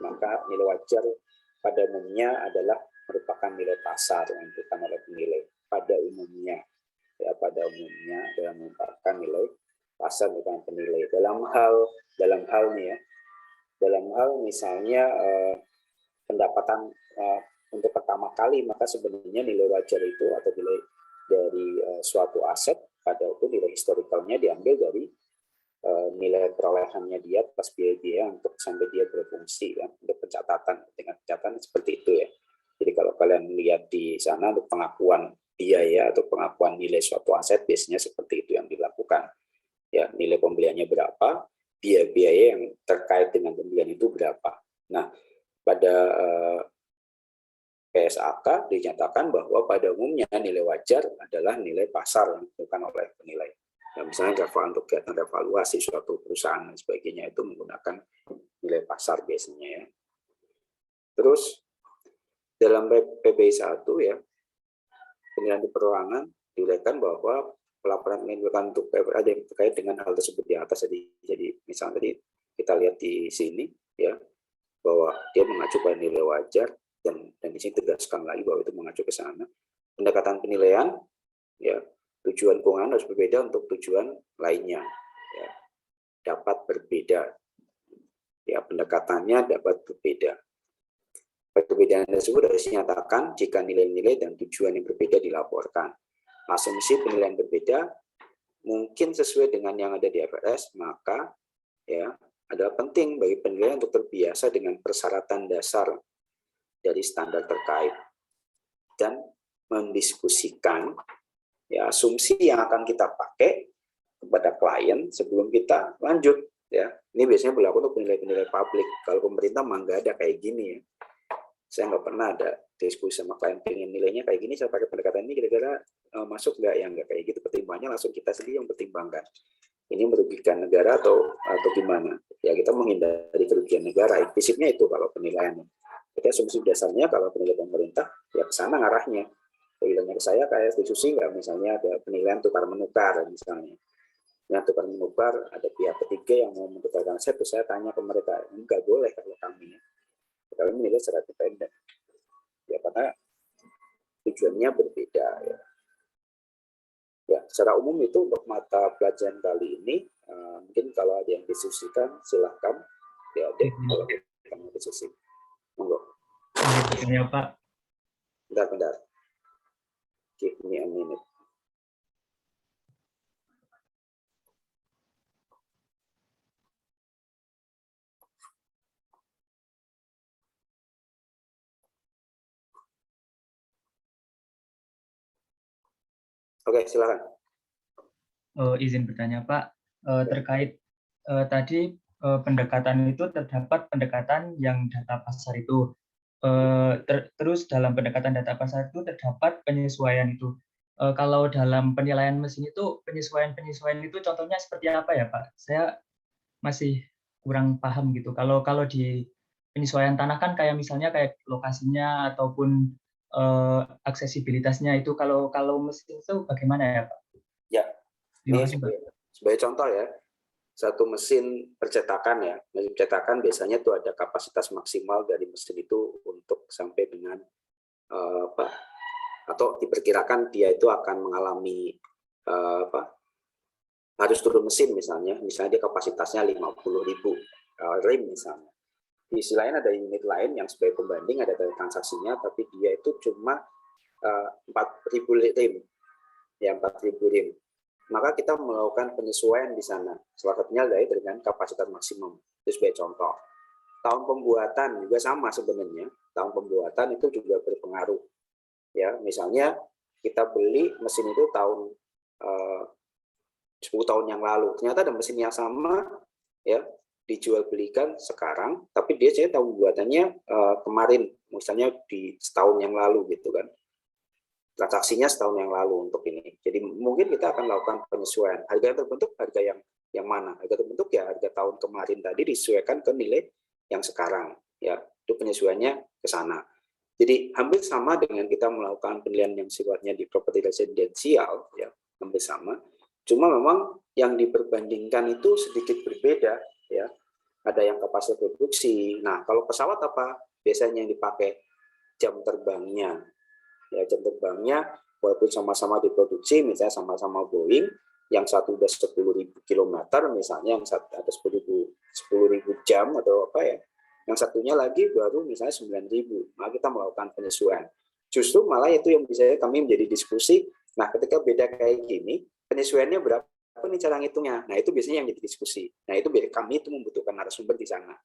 maka nilai wajar pada umumnya adalah merupakan nilai pasar yang ditentukan oleh penilai. Pada umumnya, ya pada umumnya adalah merupakan nilai pasar bukan penilai. Dalam hal nih ya, dalam hal misalnya pendapatan untuk pertama kali, maka sebenarnya nilai wajar itu atau nilai dari suatu aset pada waktu nilai historikalnya diambil dari nilai perolehannya dia pas biaya untuk sampai dia berfungsi ya, untuk pencatatan, dengan pencatatan seperti itu ya. Jadi kalau kalian lihat di sana untuk pengakuan biaya atau pengakuan nilai suatu aset biasanya seperti itu yang dilakukan ya, nilai pembeliannya berapa, biaya-biaya yang terkait dengan pembelian itu berapa. Nah, pada PSAK dinyatakan bahwa pada umumnya nilai wajar adalah nilai pasar yang ditentukan oleh penilai. Ya, misalnya untuk kegiatan evaluasi suatu perusahaan dan sebagainya itu menggunakan nilai pasar biasanya ya. Terus dalam PBI 1 ya, penilaian di perorangan diuraikan bahwa pelaporan penilaian untuk ada yang terkait dengan hal tersebut di atas. Jadi misalnya tadi kita lihat di sini ya, bahwa dia mengacu pada nilai wajar dan di sini tegaskan lagi bahwa itu mengacu ke sana. Pendekatan penilaian ya, tujuan keuangan harus berbeda untuk tujuan lainnya ya, dapat berbeda ya, pendekatannya dapat berbeda. Perbedaan tersebut harus dinyatakan jika nilai-nilai dan tujuan yang berbeda dilaporkan. Asumsi penilaian berbeda mungkin sesuai dengan yang ada di FRS, maka ya adalah penting bagi penilaian untuk terbiasa dengan persyaratan dasar dari standar terkait dan mendiskusikan ya asumsi yang akan kita pakai kepada klien sebelum kita lanjut ya. Ini biasanya berlaku untuk penilai-penilai publik. Kalau pemerintah mah nggak ada kayak gini ya. Saya nggak pernah ada diskusi sama klien pengen nilainya kayak gini, saya pakai pendekatan ini kira-kira masuk nggak, ya nggak kayak gitu. Pertimbangannya langsung kita sendiri yang pertimbangkan. Ini merugikan negara atau gimana? Ya kita menghindari kerugian negara. Prinsipnya itu kalau penilaian. Jadi asumsi dasarnya kalau penilaian pemerintah ya ke sana ngarahnya. Penilaiannya ke saya kayak diskusi nggak, misalnya ada penilaian tukar menukar misalnya. Nah, tukar menukar ada pihak ketiga yang mau menukarkan aset, terus saya tanya ke mereka, nggak boleh kalau kami menilai secara independen. Ya karena tujuannya berbeda ya. Ya, secara umum itu untuk mata pelajaran kali ini, mungkin kalau ada yang diskusikan silahkan ya deh kalau kita mau diskusi. Monggo. Ya Pak. Bentar. Give me a minute. Oke, silakan. Izin bertanya Pak, terkait tadi pendekatan itu terdapat pendekatan yang data pasar itu, terus dalam pendekatan data pasar itu terdapat penyesuaian itu. Kalau dalam penilaian mesin itu penyesuaian itu contohnya seperti apa ya Pak? Saya masih kurang paham gitu. Kalau di penyesuaian tanah kan kayak misalnya kayak lokasinya ataupun aksesibilitasnya itu, kalau mesin itu bagaimana ya Pak? Ya, Terima ini kasih Pak. sebagai contoh ya, satu mesin percetakan ya, mesin percetakan biasanya tuh ada kapasitas maksimal dari mesin itu untuk sampai dengan atau diperkirakan dia itu akan mengalami harus turun mesin misalnya dia kapasitasnya 50.000 rim misalnya. Di sisi lain ada unit lain yang sebagai pembanding ada transaksinya, tapi dia itu cuma 4.000 rim, ya 4.000 rim. Maka kita melakukan penyesuaian di sana. Salah satunya dari dengan kapasitas maksimum. Itu sebagai contoh. Tahun pembuatan juga sama sebenarnya. Tahun pembuatan itu juga berpengaruh. Ya, misalnya kita beli mesin itu tahun 10 tahun yang lalu. Ternyata ada mesin yang sama ya dijual belikan sekarang, tapi dia saya tahun buatannya kemarin, misalnya di setahun yang lalu gitu kan. Transaksinya setahun yang lalu untuk ini. Jadi mungkin kita akan lakukan penyesuaian. Harga yang terbentuk harga yang mana? Harga terbentuk ya harga tahun kemarin tadi disesuaikan ke nilai yang sekarang. Ya, itu penyesuaiannya ke sana. Jadi hampir sama dengan kita melakukan penilaian yang sifatnya di properti residensial, ya hampir sama. Cuma memang yang diperbandingkan itu sedikit berbeda, ya. Ada yang kapasitas produksi. Nah, kalau pesawat apa? biasanya yang dipakai jam terbangnya. Ya, jam terbangnya walaupun sama-sama diproduksi, misalnya sama-sama Boeing, yang satu udah 10.000 kilometer, misalnya yang satu ada 10.000 jam atau apa ya, yang satunya lagi baru misalnya 9.000, maka kita melakukan penyesuaian. Justru malah itu yang bisa kami menjadi diskusi. Nah, ketika beda kayak gini, penyesuaiannya berapa nih cara ngitungnya? Nah, itu biasanya yang jadi diskusi. Nah, itu kami itu membutuhkan narasumber di sana.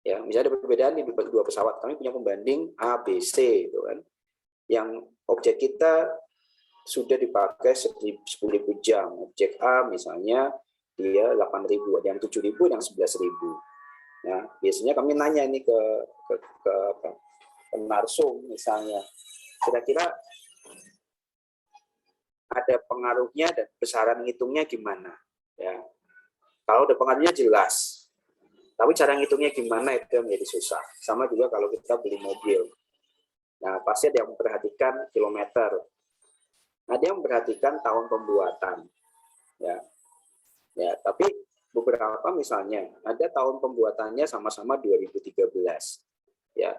Ya, misalnya ada perbedaan di dua pesawat, kami punya pembanding A, B, C, gitu kan. Yang objek kita sudah dipakai 10.000 jam. Objek A misalnya dia 8.000, ada yang 7.000, yang 11.000. Nah, biasanya kami nanya ini ke narsum misalnya, kira-kira ada pengaruhnya dan besaran ngitungnya gimana? Ya, kalau ada pengaruhnya jelas, tapi cara ngitungnya gimana itu yang menjadi susah. Sama juga kalau kita beli mobil. Nah, pasti ada yang memperhatikan kilometer, ada yang memperhatikan tahun pembuatan. Ya, tapi beberapa misalnya ada tahun pembuatannya sama-sama 2013. Ya,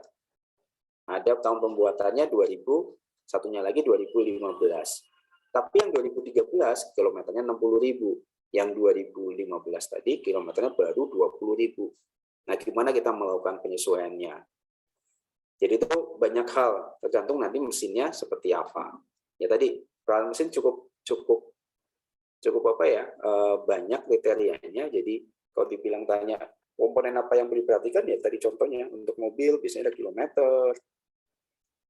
ada tahun pembuatannya 2000, satunya lagi 2015. Tapi yang 2013 kilometernya 60.000, yang 2015 tadi kilometernya baru 20.000. Nah, gimana kita melakukan penyesuaiannya? Jadi itu banyak hal, tergantung nanti mesinnya seperti apa. Ya tadi peran mesin cukup apa ya, banyak kriterianya. Jadi kalau dibilang tanya komponen apa yang perlu diperhatikan, ya tadi contohnya untuk mobil biasanya ada kilometer,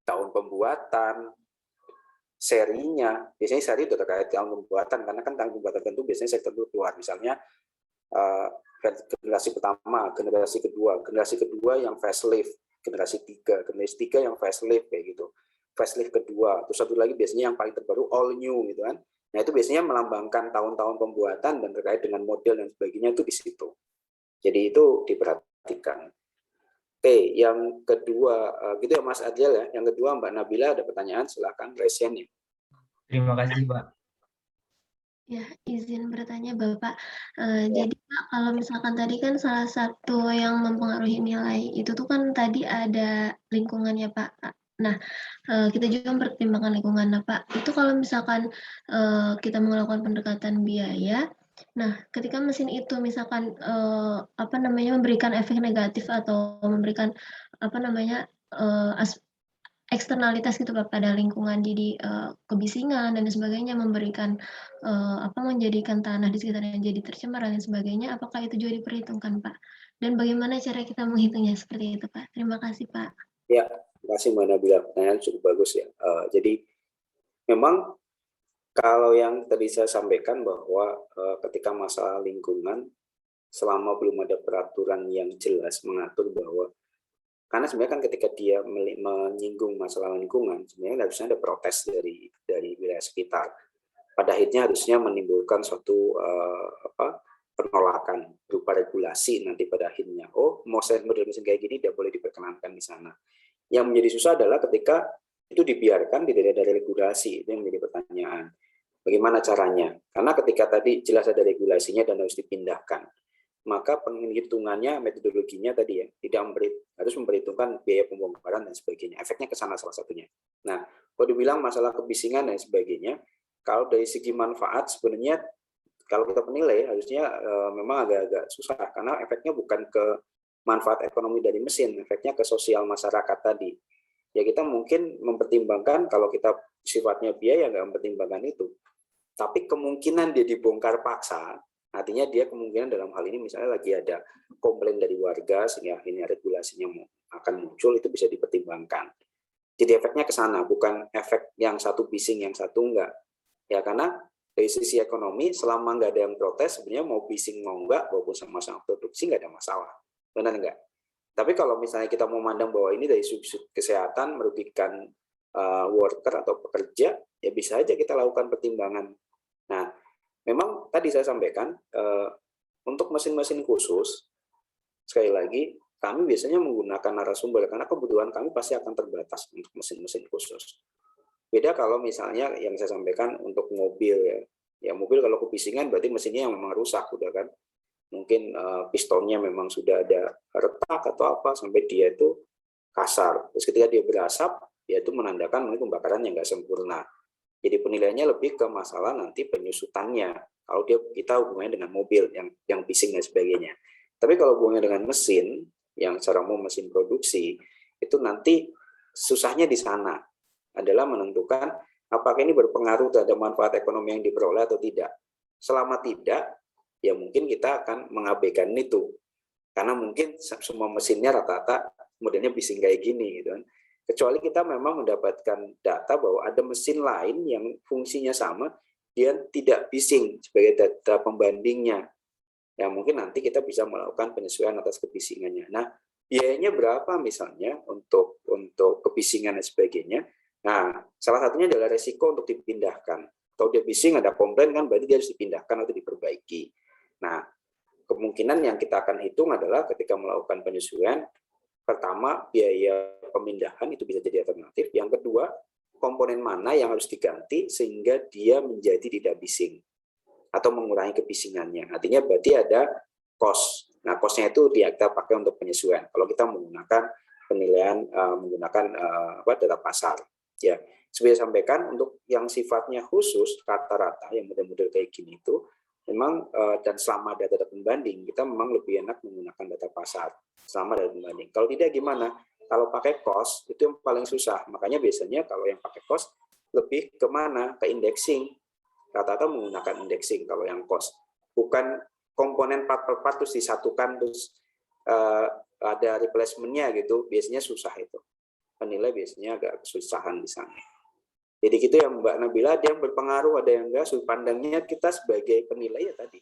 tahun pembuatan, serinya. Biasanya seri itu terkait tahun pembuatan, karena kan tahun pembuatan tentu biasanya sektor keluar. Misalnya generasi pertama, generasi kedua yang facelift, generasi 3 yang facelift kayak gitu. Facelift kedua, terus satu lagi biasanya yang paling terbaru all new gitu kan. Nah, itu biasanya melambangkan tahun-tahun pembuatan dan terkait dengan model dan sebagainya itu di situ. Jadi itu diperhatikan. Oke, yang kedua, gitu ya Mas Adil ya. Yang kedua Mbak Nabila ada pertanyaan, silakan resen ya. Terima kasih Pak. Ya, izin bertanya Bapak. Jadi Pak, kalau misalkan tadi kan salah satu yang mempengaruhi nilai itu tuh kan tadi ada lingkungan ya Pak. Nah, kita juga mempertimbangkan lingkungan. Nah Pak, itu kalau misalkan kita melakukan pendekatan biaya, nah ketika mesin itu misalkan memberikan efek negatif atau memberikan eksternalitas gitu Pak pada lingkungan, jadi kebisingan dan sebagainya, memberikan menjadikan tanah di sekitarnya jadi tercemar dan sebagainya, apakah itu juga diperhitungkan Pak? Dan bagaimana cara kita menghitungnya seperti itu Pak? Terima kasih Pak. Ya, terima kasih Mbak Nabila, pertanyaan cukup bagus ya. Jadi memang kalau yang tadi saya sampaikan bahwa ketika masalah lingkungan, selama belum ada peraturan yang jelas mengatur bahwa, karena sebenarnya kan ketika dia menyinggung masalah lingkungan, sebenarnya harusnya ada protes dari wilayah sekitar. Pada akhirnya harusnya menimbulkan suatu penolakan berupa regulasi nanti pada akhirnya. Oh, mau saya model mesin kayak gini tidak boleh diperkenankan di sana. Yang menjadi susah adalah ketika itu dibiarkan tidak ada regulasi, itu yang menjadi pertanyaan. Bagaimana caranya? Karena ketika tadi jelas ada regulasinya dan harus dipindahkan, maka penghitungannya, metodologinya tadi ya, harus memperhitungkan biaya pembongkaran dan sebagainya. Efeknya ke sana salah satunya. Nah, kalau dibilang masalah kebisingan dan sebagainya, kalau dari segi manfaat sebenarnya kalau kita penilai harusnya memang agak-agak susah, karena efeknya bukan ke manfaat ekonomi dari mesin, efeknya ke sosial masyarakat tadi. Ya kita mungkin mempertimbangkan, kalau kita sifatnya biaya nggak mempertimbangkan itu, tapi kemungkinan dia dibongkar paksa, artinya dia kemungkinan dalam hal ini misalnya lagi ada komplain dari warga sehingga ini regulasinya akan muncul, itu bisa dipertimbangkan. Jadi efeknya ke sana, bukan efek yang satu bising yang satu enggak. Ya karena dari sisi ekonomi selama nggak ada yang protes, sebenarnya mau bising mau enggak walaupun sama-sama produksi nggak ada masalah. Benar enggak? Tapi kalau misalnya kita mau memandang bahwa ini dari sudut kesehatan merugikan worker atau pekerja, ya bisa aja kita lakukan pertimbangan. Nah, memang tadi saya sampaikan, untuk mesin-mesin khusus, sekali lagi, kami biasanya menggunakan narasumber, karena kebutuhan kami pasti akan terbatas untuk mesin-mesin khusus. Beda kalau misalnya yang saya sampaikan untuk mobil ya mobil kalau kebisingan berarti mesinnya yang memang rusak, udah kan. Mungkin pistonnya memang sudah ada retak atau apa, sampai dia itu kasar. Terus ketika dia berasap, ya itu menandakan mungkin pembakaran yang nggak sempurna. Jadi penilaiannya lebih ke masalah nanti penyusutannya. Kalau kita hubungannya dengan mobil yang bising dan sebagainya. Tapi kalau hubungannya dengan mesin, yang secara umum mesin produksi, itu nanti susahnya di sana adalah menentukan apakah ini berpengaruh terhadap manfaat ekonomi yang diperoleh atau tidak. Selama tidak, ya mungkin kita akan mengabaikan itu. Karena mungkin semua mesinnya rata-rata modelnya bising kayak gini gitu kan. Kecuali kita memang mendapatkan data bahwa ada mesin lain yang fungsinya sama, dia tidak bising sebagai data pembandingnya. Ya mungkin nanti kita bisa melakukan penyesuaian atas kebisingannya. Nah, biayanya berapa misalnya untuk kebisingan dan sebagainya. Nah, salah satunya adalah resiko untuk dipindahkan. Kalau dia bising ada komplain kan berarti dia harus dipindahkan atau diperbaiki. Nah, kemungkinan yang kita akan hitung adalah ketika melakukan penyesuaian, pertama biaya pemindahan itu bisa jadi alternatif. Yang kedua, komponen mana yang harus diganti sehingga dia menjadi tidak bising atau mengurangi kebisingannya. Artinya berarti ada cost. Nah, cost-nya itu kita pakai untuk penyesuaian. Kalau kita menggunakan penilaian menggunakan data pasar. Ya, seperti saya sampaikan untuk yang sifatnya khusus rata-rata yang model-model kayak gini itu memang dan selama ada data pembanding kita memang lebih enak menggunakan data pasar selama data pembanding. Kalau tidak gimana? Kalau pakai cost itu yang paling susah. Makanya biasanya kalau yang pakai cost lebih kemana? Ke indexing. Rata-rata menggunakan indexing kalau yang cost. Bukan komponen part per part terus disatukan terus ada replacement-nya gitu. Biasanya susah itu. Penilai biasanya agak kesusahan di sana. Jadi gitu ya Mbak Nabila, ada yang berpengaruh, ada yang enggak. Sudut pandangnya kita sebagai penilai ya tadi.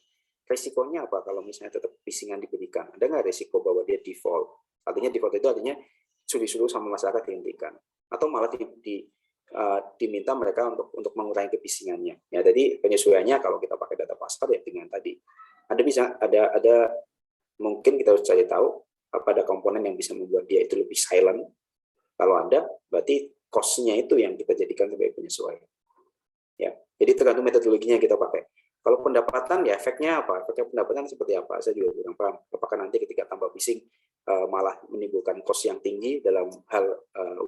Resikonya apa kalau misalnya tetap bisingan diberikan? Ada nggak resiko bahwa dia default? Artinya default itu artinya suruh-suruh sama masyarakat dihentikan. Atau malah diminta mereka untuk mengurangi kebisingannya. Ya, jadi penyesuaiannya kalau kita pakai data pasar ya dengan tadi. Ada mungkin kita harus cari tahu pada komponen yang bisa membuat dia itu lebih silent. Kalau ada, berarti cost-nya itu yang kita jadikan sebagai penyesuaian. Ya, jadi tergantung metodologinya yang kita pakai. Kalau pendapatan, ya efeknya apa? Efeknya pendapatan seperti apa? Saya juga kurang paham. Apakah nanti ketika tambah bising malah menimbulkan cost yang tinggi dalam hal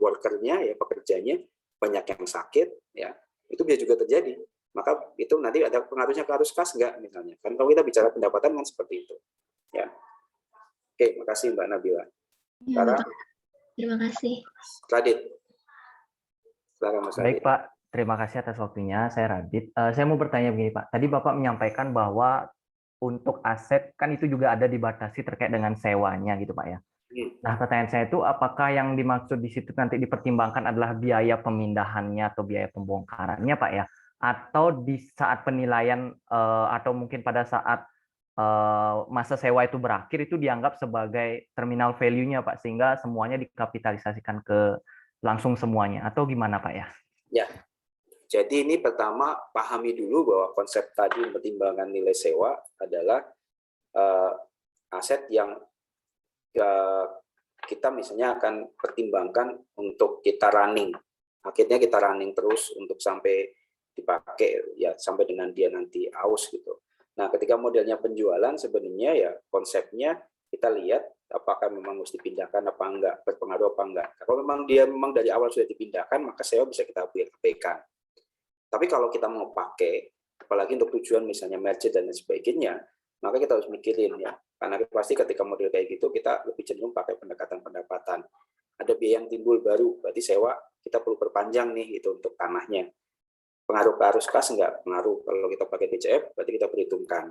worker-nya, ya pekerjanya, banyak yang sakit, ya itu bisa juga terjadi. Maka itu nanti ada pengaruhnya ke arus kas enggak misalnya. Kan kalau kita bicara pendapatan kan seperti itu. Ya. Oke, makasih Mbak Nabila. Ya, Bapak. Terima kasih. Radit. Silakan Mas Radit. Baik Pak, terima kasih atas waktunya. Saya Radit. Saya mau bertanya begini Pak. Tadi Bapak menyampaikan bahwa untuk aset kan itu juga ada dibatasi terkait dengan sewanya gitu Pak ya. Nah pertanyaan saya itu apakah yang dimaksud di situ nanti dipertimbangkan adalah biaya pemindahannya atau biaya pembongkarannya Pak ya? Atau di saat penilaian atau mungkin pada saat masa sewa itu berakhir itu dianggap sebagai terminal value-nya Pak sehingga semuanya dikapitalisasikan ke langsung semuanya atau gimana Pak ya? Ya. Jadi ini pertama pahami dulu bahwa konsep tadi mempertimbangkan nilai sewa adalah aset yang kita misalnya akan pertimbangkan untuk kita running. Akhirnya kita running terus untuk sampai dipakai ya sampai dengan dia nanti aus gitu. Nah, ketika modelnya penjualan sebenarnya ya konsepnya kita lihat apakah memang harus dipindahkan apa enggak, berpengaruh apa enggak. Kalau memang dia memang dari awal sudah dipindahkan, maka sewa bisa kita abaikan. Tapi kalau kita mau pakai, apalagi untuk tujuan misalnya merger dan sebagainya, maka kita harus mikirin ya. Karena pasti ketika model kayak gitu, kita lebih cenderung pakai pendekatan pendapatan. Ada biaya yang timbul baru, berarti sewa kita perlu perpanjang nih gitu untuk tanahnya. Pengaruh ke arus kas enggak? Pengaruh. Kalau kita pakai DCF, berarti kita perhitungkan.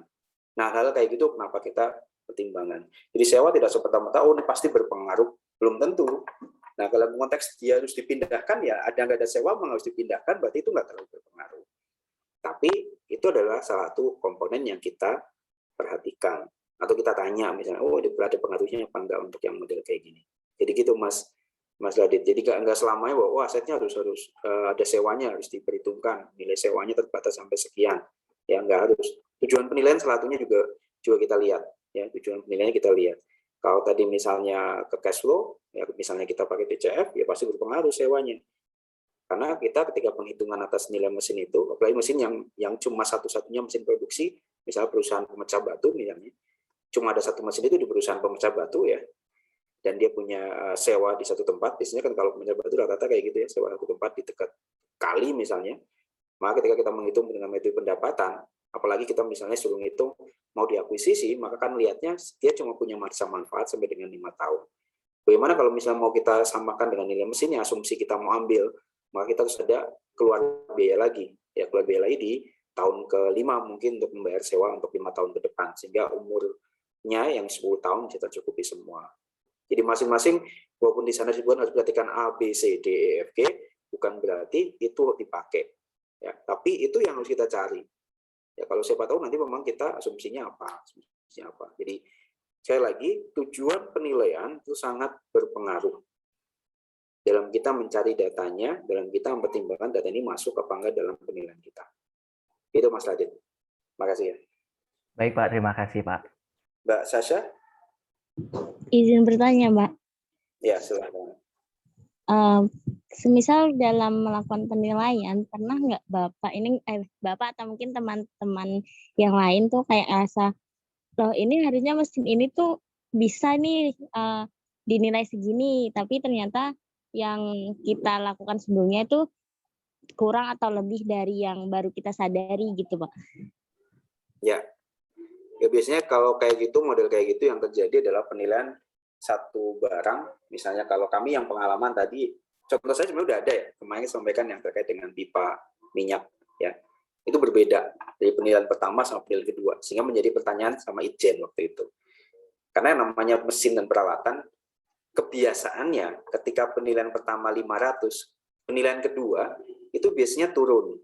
Nah, hal kayak gitu kenapa kita pertimbangan. Jadi sewa tidak serta-merta, oh ini pasti berpengaruh. Belum tentu. Nah, kalau konteks dia harus dipindahkan, ya ada nggak ada sewa memang harus dipindahkan, berarti itu nggak terlalu berpengaruh. Tapi itu adalah salah satu komponen yang kita perhatikan. Atau kita tanya, misalnya, oh ada pengaruhnya apa enggak untuk yang model kayak gini. Jadi gitu Mas Radit. Jadi nggak selamanya bahwa asetnya harus ada sewanya, harus diperhitungkan. Nilai sewanya terbatas sampai sekian. Ya nggak harus. Tujuan penilaian salah satunya juga kita lihat. Ya, tujuan penilaiannya kita lihat. Kalau tadi misalnya ke cash flow, ya misalnya kita pakai DCF, ya pasti berpengaruh sewanya. Karena kita ketika penghitungan atas nilai mesin itu, apalagi mesin yang cuma satu-satunya mesin produksi, misalnya perusahaan pemecah batu misalnya, cuma ada satu mesin itu di perusahaan pemecah batu ya, dan dia punya sewa di satu tempat, biasanya kan kalau Banjar Batu rata-rata kayak gitu ya, sewa satu tempat di dekat kali misalnya, maka ketika kita menghitung dengan metode pendapatan, apalagi kita misalnya suruh ngitung mau diakuisisi, maka kan lihatnya dia cuma punya masa manfaat sampai dengan 5 tahun. Bagaimana kalau misalnya mau kita samakan dengan nilai mesinnya, asumsi kita mau ambil, maka kita harus ada keluar biaya lagi, ya keluar biaya lagi di tahun ke-5 mungkin untuk membayar sewa untuk 5 tahun ke depan, sehingga umurnya yang 10 tahun kita cukupi semua. Jadi masing-masing, walaupun di sana disebut harus perhatikan A, B, C, D, E, F, G, bukan berarti itu dipakai. Ya, tapi itu yang harus kita cari. Ya, kalau siapa tahu nanti memang kita asumsinya apa. Jadi sekali lagi, tujuan penilaian itu sangat berpengaruh dalam kita mencari datanya, dalam kita mempertimbangkan data ini masuk apa enggak dalam penilaian kita. Itu Mas Radit. Terima kasih ya. Baik Pak, terima kasih Pak. Mbak Sasha? Izin bertanya, Mbak. Ya, silakan. Semisal dalam melakukan penilaian, pernah nggak Bapak atau mungkin teman-teman yang lain tuh kayak rasa, loh ini harusnya mesin ini tuh bisa nih dinilai segini, tapi ternyata yang kita lakukan sebelumnya itu kurang atau lebih dari yang baru kita sadari gitu, Pak? Ya, biasanya kalau kayak gitu, model kayak gitu yang terjadi adalah penilaian satu barang. Misalnya kalau kami yang pengalaman tadi, contoh saya sebenarnya udah ada ya, kemarin sampaikan yang terkait dengan pipa minyak ya. Itu berbeda dari penilaian pertama sama penilaian kedua, sehingga menjadi pertanyaan sama Ijen waktu itu. Karena yang namanya mesin dan peralatan, kebiasaannya ketika penilaian pertama 500, penilaian kedua itu biasanya turun.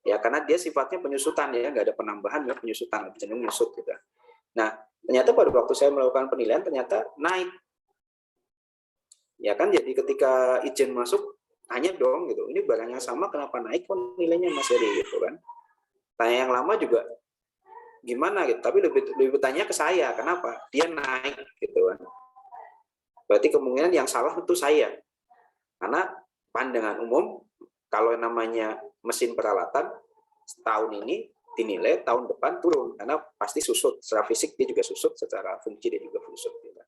Ya, karena dia sifatnya penyusutan ya, nggak ada penambahan, ya penyusutan, cenderung menyusut gitu. Nah, ternyata pada waktu saya melakukan penilaian ternyata naik. Ya kan, jadi ketika Ijen masuk, tanya dong gitu, ini barangnya sama kenapa naik kok nilainya Mas Heri gitu kan. Tanya yang lama juga gimana gitu, tapi lebih bertanya ke saya, kenapa dia naik gitu kan. Berarti kemungkinan yang salah itu saya. Karena pandangan umum kalau yang namanya mesin peralatan tahun ini dinilai, tahun depan turun karena pasti susut secara fisik, dia juga susut, secara fungsi dia juga susut gitu.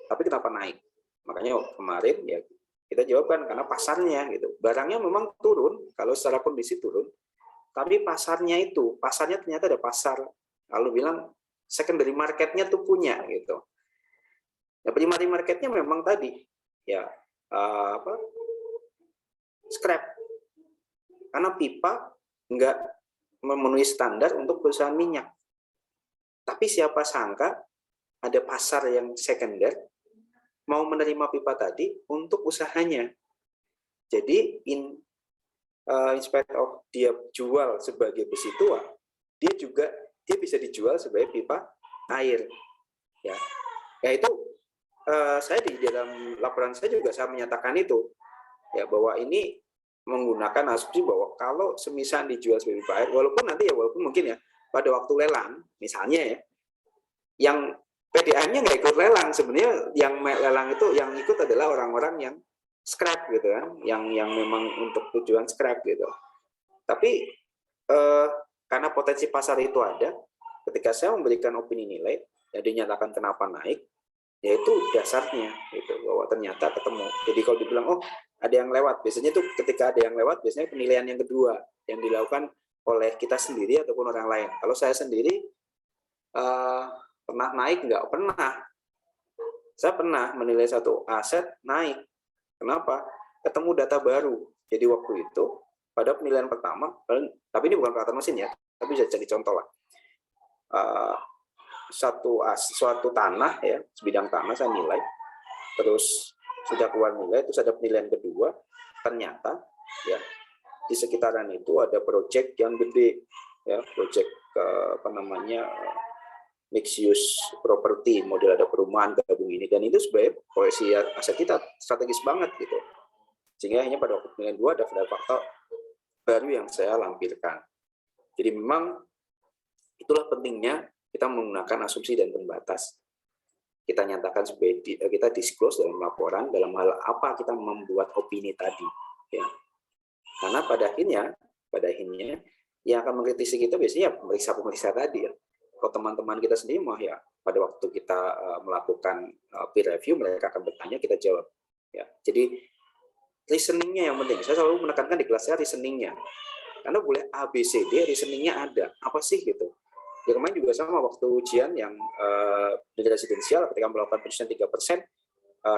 Tapi kenapa naik? Makanya kemarin ya kita jawabkan karena pasarnya gitu. Barangnya memang turun kalau secara kondisi turun, tapi pasarnya ternyata ada pasar, lalu bilang secondary marketnya tuh punya gitu. Ya, primary marketnya memang tadi ya scrap, karena pipa nggak memenuhi standar untuk perusahaan minyak. Tapi siapa sangka ada pasar yang sekunder mau menerima pipa tadi untuk usahanya. Jadi in spite of dia jual sebagai besi tua, dia bisa dijual sebagai pipa air. Ya itu saya di dalam laporan saya juga saya menyatakan itu ya, bahwa ini menggunakan asumsi bahwa kalau semisal dijual sebagai pipa air, walaupun mungkin ya pada waktu lelang misalnya ya, yang PDAM-nya nggak ikut lelang, sebenarnya yang lelang itu yang ikut adalah orang-orang yang scrap gitu kan, yang memang untuk tujuan scrap gitu. Tapi karena potensi pasar itu ada, ketika saya memberikan opini nilai, ya dinyatakan kenapa naik, yaitu dasarnya gitu, bahwa ternyata ketemu. Jadi kalau dibilang oh ada yang lewat, biasanya tuh ketika ada yang lewat biasanya penilaian yang kedua yang dilakukan oleh kita sendiri ataupun orang lain. Kalau saya sendiri pernah naik nggak? Pernah. Saya pernah menilai satu aset naik. Kenapa? Ketemu data baru. Jadi waktu itu pada penilaian pertama, tapi ini bukan peralatan mesin ya, tapi bisa jadi contoh lah. Suatu tanah ya, sebidang tanah saya nilai, terus sudah keluar nilai, terus ada penilaian kedua, ternyata ya di sekitaran itu ada proyek yang gede ya, proyek mixed use property, model ada perumahan gabung ini, dan itu sebagai proyeksi aset kita strategis banget gitu. Sehingga hanya pada waktu penilaian dua ada faktor baru yang saya lampirkan. Jadi memang itulah pentingnya kita menggunakan asumsi dan pembatas. Kita nyatakan sebagai kita disclose dalam laporan dalam hal apa kita membuat opini tadi ya. Karena pada akhirnya yang akan mengkritisi kita biasanya pemeriksa tadi ya. kalau teman-teman kita sendiri mau ya pada waktu kita melakukan peer review mereka akan bertanya, kita jawab. Ya, jadi listeningnya yang penting. Saya selalu menekankan di kelas saya listeningnya. Karena boleh A, B, C, D, listeningnya ada. Apa sih gitu? Ya kemarin juga sama waktu ujian yang di residensial ketika melakukan penyesuaian 3%,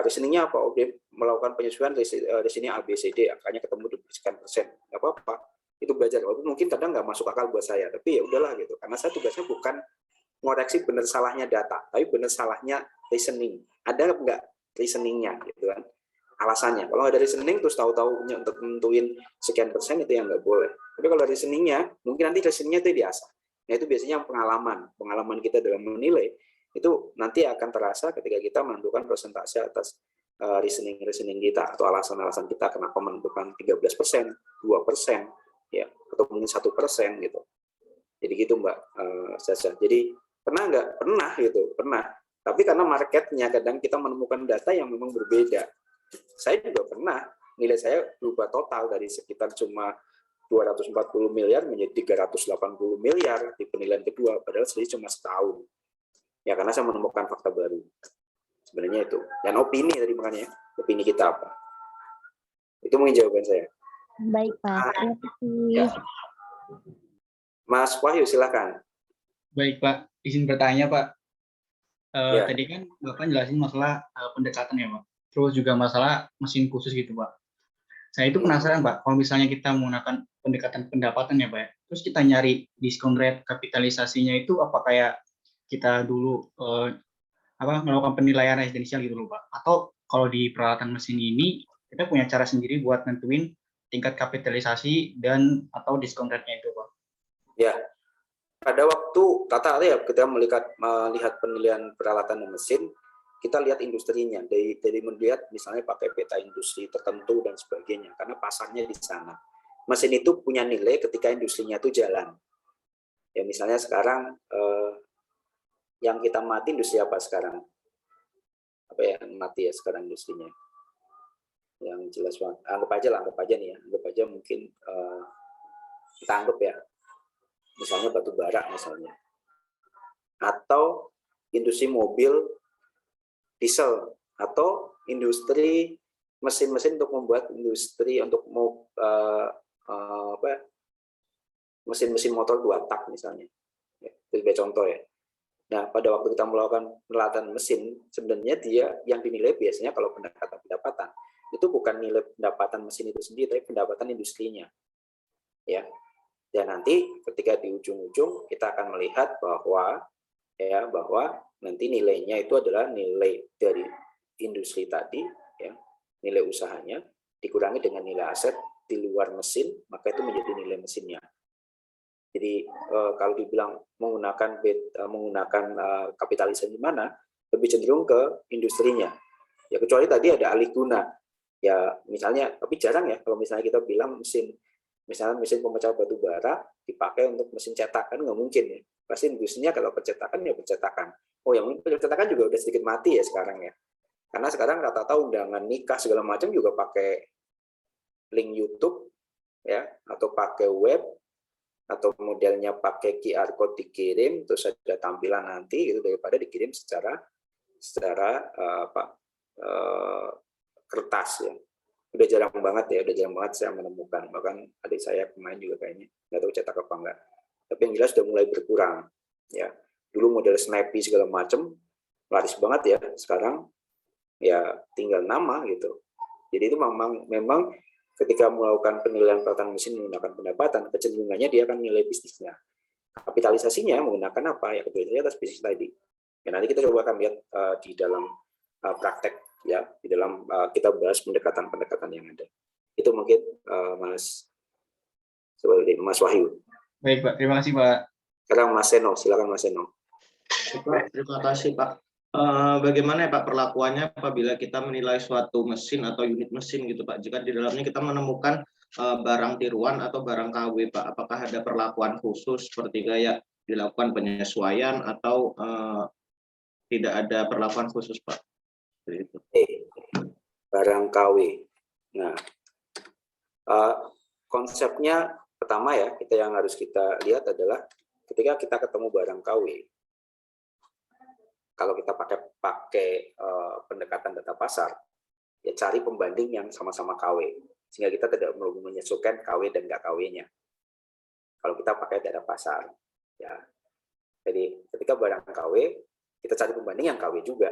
listeningnya apa? Oke, melakukan penyesuaian listening A, B, C, D, angkanya ketemu di sekian persen. Nggak apa-apa. Itu belajar. Walaupun mungkin kadang nggak masuk akal buat saya, tapi ya udahlah gitu. Karena saya tugasnya bukan ngoreksi benar salahnya data, tapi benar salahnya listening. Ada nggak listeningnya gitu kan? Alasannya. Kalau ada listening terus tahu-tahu untuk nentuin sekian persen itu yang nggak boleh. Tapi kalau listeningnya, mungkin nanti listeningnya itu diasah. Nah itu biasanya pengalaman kita dalam menilai itu nanti akan terasa ketika kita menentukan persentase atas listening kita atau alasan-alasan kita kenapa menentukan 13%, 2%, ya atau mungkin 1% gitu. Jadi gitu Mbak Sasa. Jadi pernah nggak? Pernah gitu, pernah. Tapi karena marketnya kadang kita menemukan data yang memang berbeda. Saya juga pernah, nilai saya berubah total dari sekitar cuma 240 miliar menjadi 380 miliar di penilaian kedua, padahal selisih cuma setahun. Ya karena saya menemukan fakta baru. Sebenarnya itu. Dan opini tadi makanya, opini kita apa. Itu mungkin jawaban saya. Baik, Pak. Terima kasih. Ya. Mas Wahyu, silakan. Baik, Pak. Izin bertanya, Pak. Ya. Tadi kan Bapak jelasin masalah pendekatan ya, Pak. Terus juga masalah mesin khusus gitu, Pak. Saya itu penasaran, Pak, kalau misalnya kita menggunakan pendekatan pendapatan ya, Pak, terus kita nyari diskon rate kapitalisasinya itu apa kayak kita dulu melakukan penilaian residensial gitu loh, Pak? Atau kalau di peralatan mesin ini kita punya cara sendiri buat nentuin tingkat kapitalisasi dan atau diskon rate-nya itu, Pak? Ya. Pada waktu rata-rata ya kita melihat penilaian peralatan dan mesin, kita lihat industrinya, dari melihat misalnya pakai peta industri tertentu dan sebagainya, karena pasarnya di sana. Mesin itu punya nilai ketika industrinya itu jalan. Ya misalnya sekarang yang kita mati industri apa sekarang? Apa ya mati ya sekarang industrinya? Yang jelas banget. Anggap aja nih ya, anggap aja mungkin kita anggap ya, misalnya batu bara misalnya, atau industri mobil diesel atau industri mesin-mesin untuk membuat industri untuk mesin-mesin motor 2 tak misalnya. Ya, itu sebagai contoh ya. Nah, pada waktu kita melakukan penelitian mesin, sebenarnya dia yang dinilai biasanya kalau pendapatan itu bukan nilai pendapatan mesin itu sendiri, tapi pendapatan industrinya. Ya. Dan nanti ketika di ujung-ujung kita akan melihat bahwa nanti nilainya itu adalah nilai dari industri tadi, ya, nilai usahanya dikurangi dengan nilai aset di luar mesin, maka itu menjadi nilai mesinnya. Jadi kalau dibilang menggunakan kapitalisasi di mana, lebih cenderung ke industrinya. Ya kecuali tadi ada alih guna. Ya misalnya, tapi jarang ya kalau misalnya kita bilang mesin pemecah batu bara dipakai untuk mesin cetak, kan nggak mungkin ya. Pasti industrinya kalau percetakan ya percetakan. Oh yang percetakan juga udah sedikit mati ya sekarang ya. Karena sekarang rata-rata undangan nikah segala macam juga pakai link YouTube ya, atau pakai web, atau modelnya pakai QR code dikirim terus ada tampilan nanti itu daripada dikirim secara kertas ya. Udah jarang banget saya menemukan, bahkan adik saya kemarin juga kayaknya nggak tahu cetak apa enggak, tapi yang jelas sudah mulai berkurang ya. Dulu model snappy segala macam laris banget ya, sekarang ya tinggal nama gitu. Jadi itu memang ketika melakukan penilaian peralatan mesin menggunakan pendapatan, kecenderungannya dia akan nilai bisnisnya. Kapitalisasinya menggunakan apa ya, kapitalisasi atas bisnis tadi. Ya, nanti kita coba akan lihat di dalam praktek ya, di dalam kita bahas pendekatan-pendekatan yang ada. Itu mungkin Mas Wahyu. Baik Pak, terima kasih Pak. Sekarang Mas Seno, silakan Mas Seno. Pak, terima kasih Pak. Bagaimana ya Pak perlakuannya apabila kita menilai suatu mesin atau unit mesin gitu Pak, jika di dalamnya kita menemukan barang tiruan atau barang KW Pak, apakah ada perlakuan khusus seperti kayak dilakukan penyesuaian atau tidak ada perlakuan khusus Pak? Itu. Barang KW. Nah, konsepnya pertama ya, yang harus kita lihat adalah ketika kita ketemu barang KW, kalau kita pakai pendekatan data pasar, ya cari pembanding yang sama-sama KW, sehingga kita tidak perlu menyesuaikan KW dan nggak KW-nya. Kalau kita pakai data pasar, ya. Jadi ketika barang KW, kita cari pembanding yang KW juga.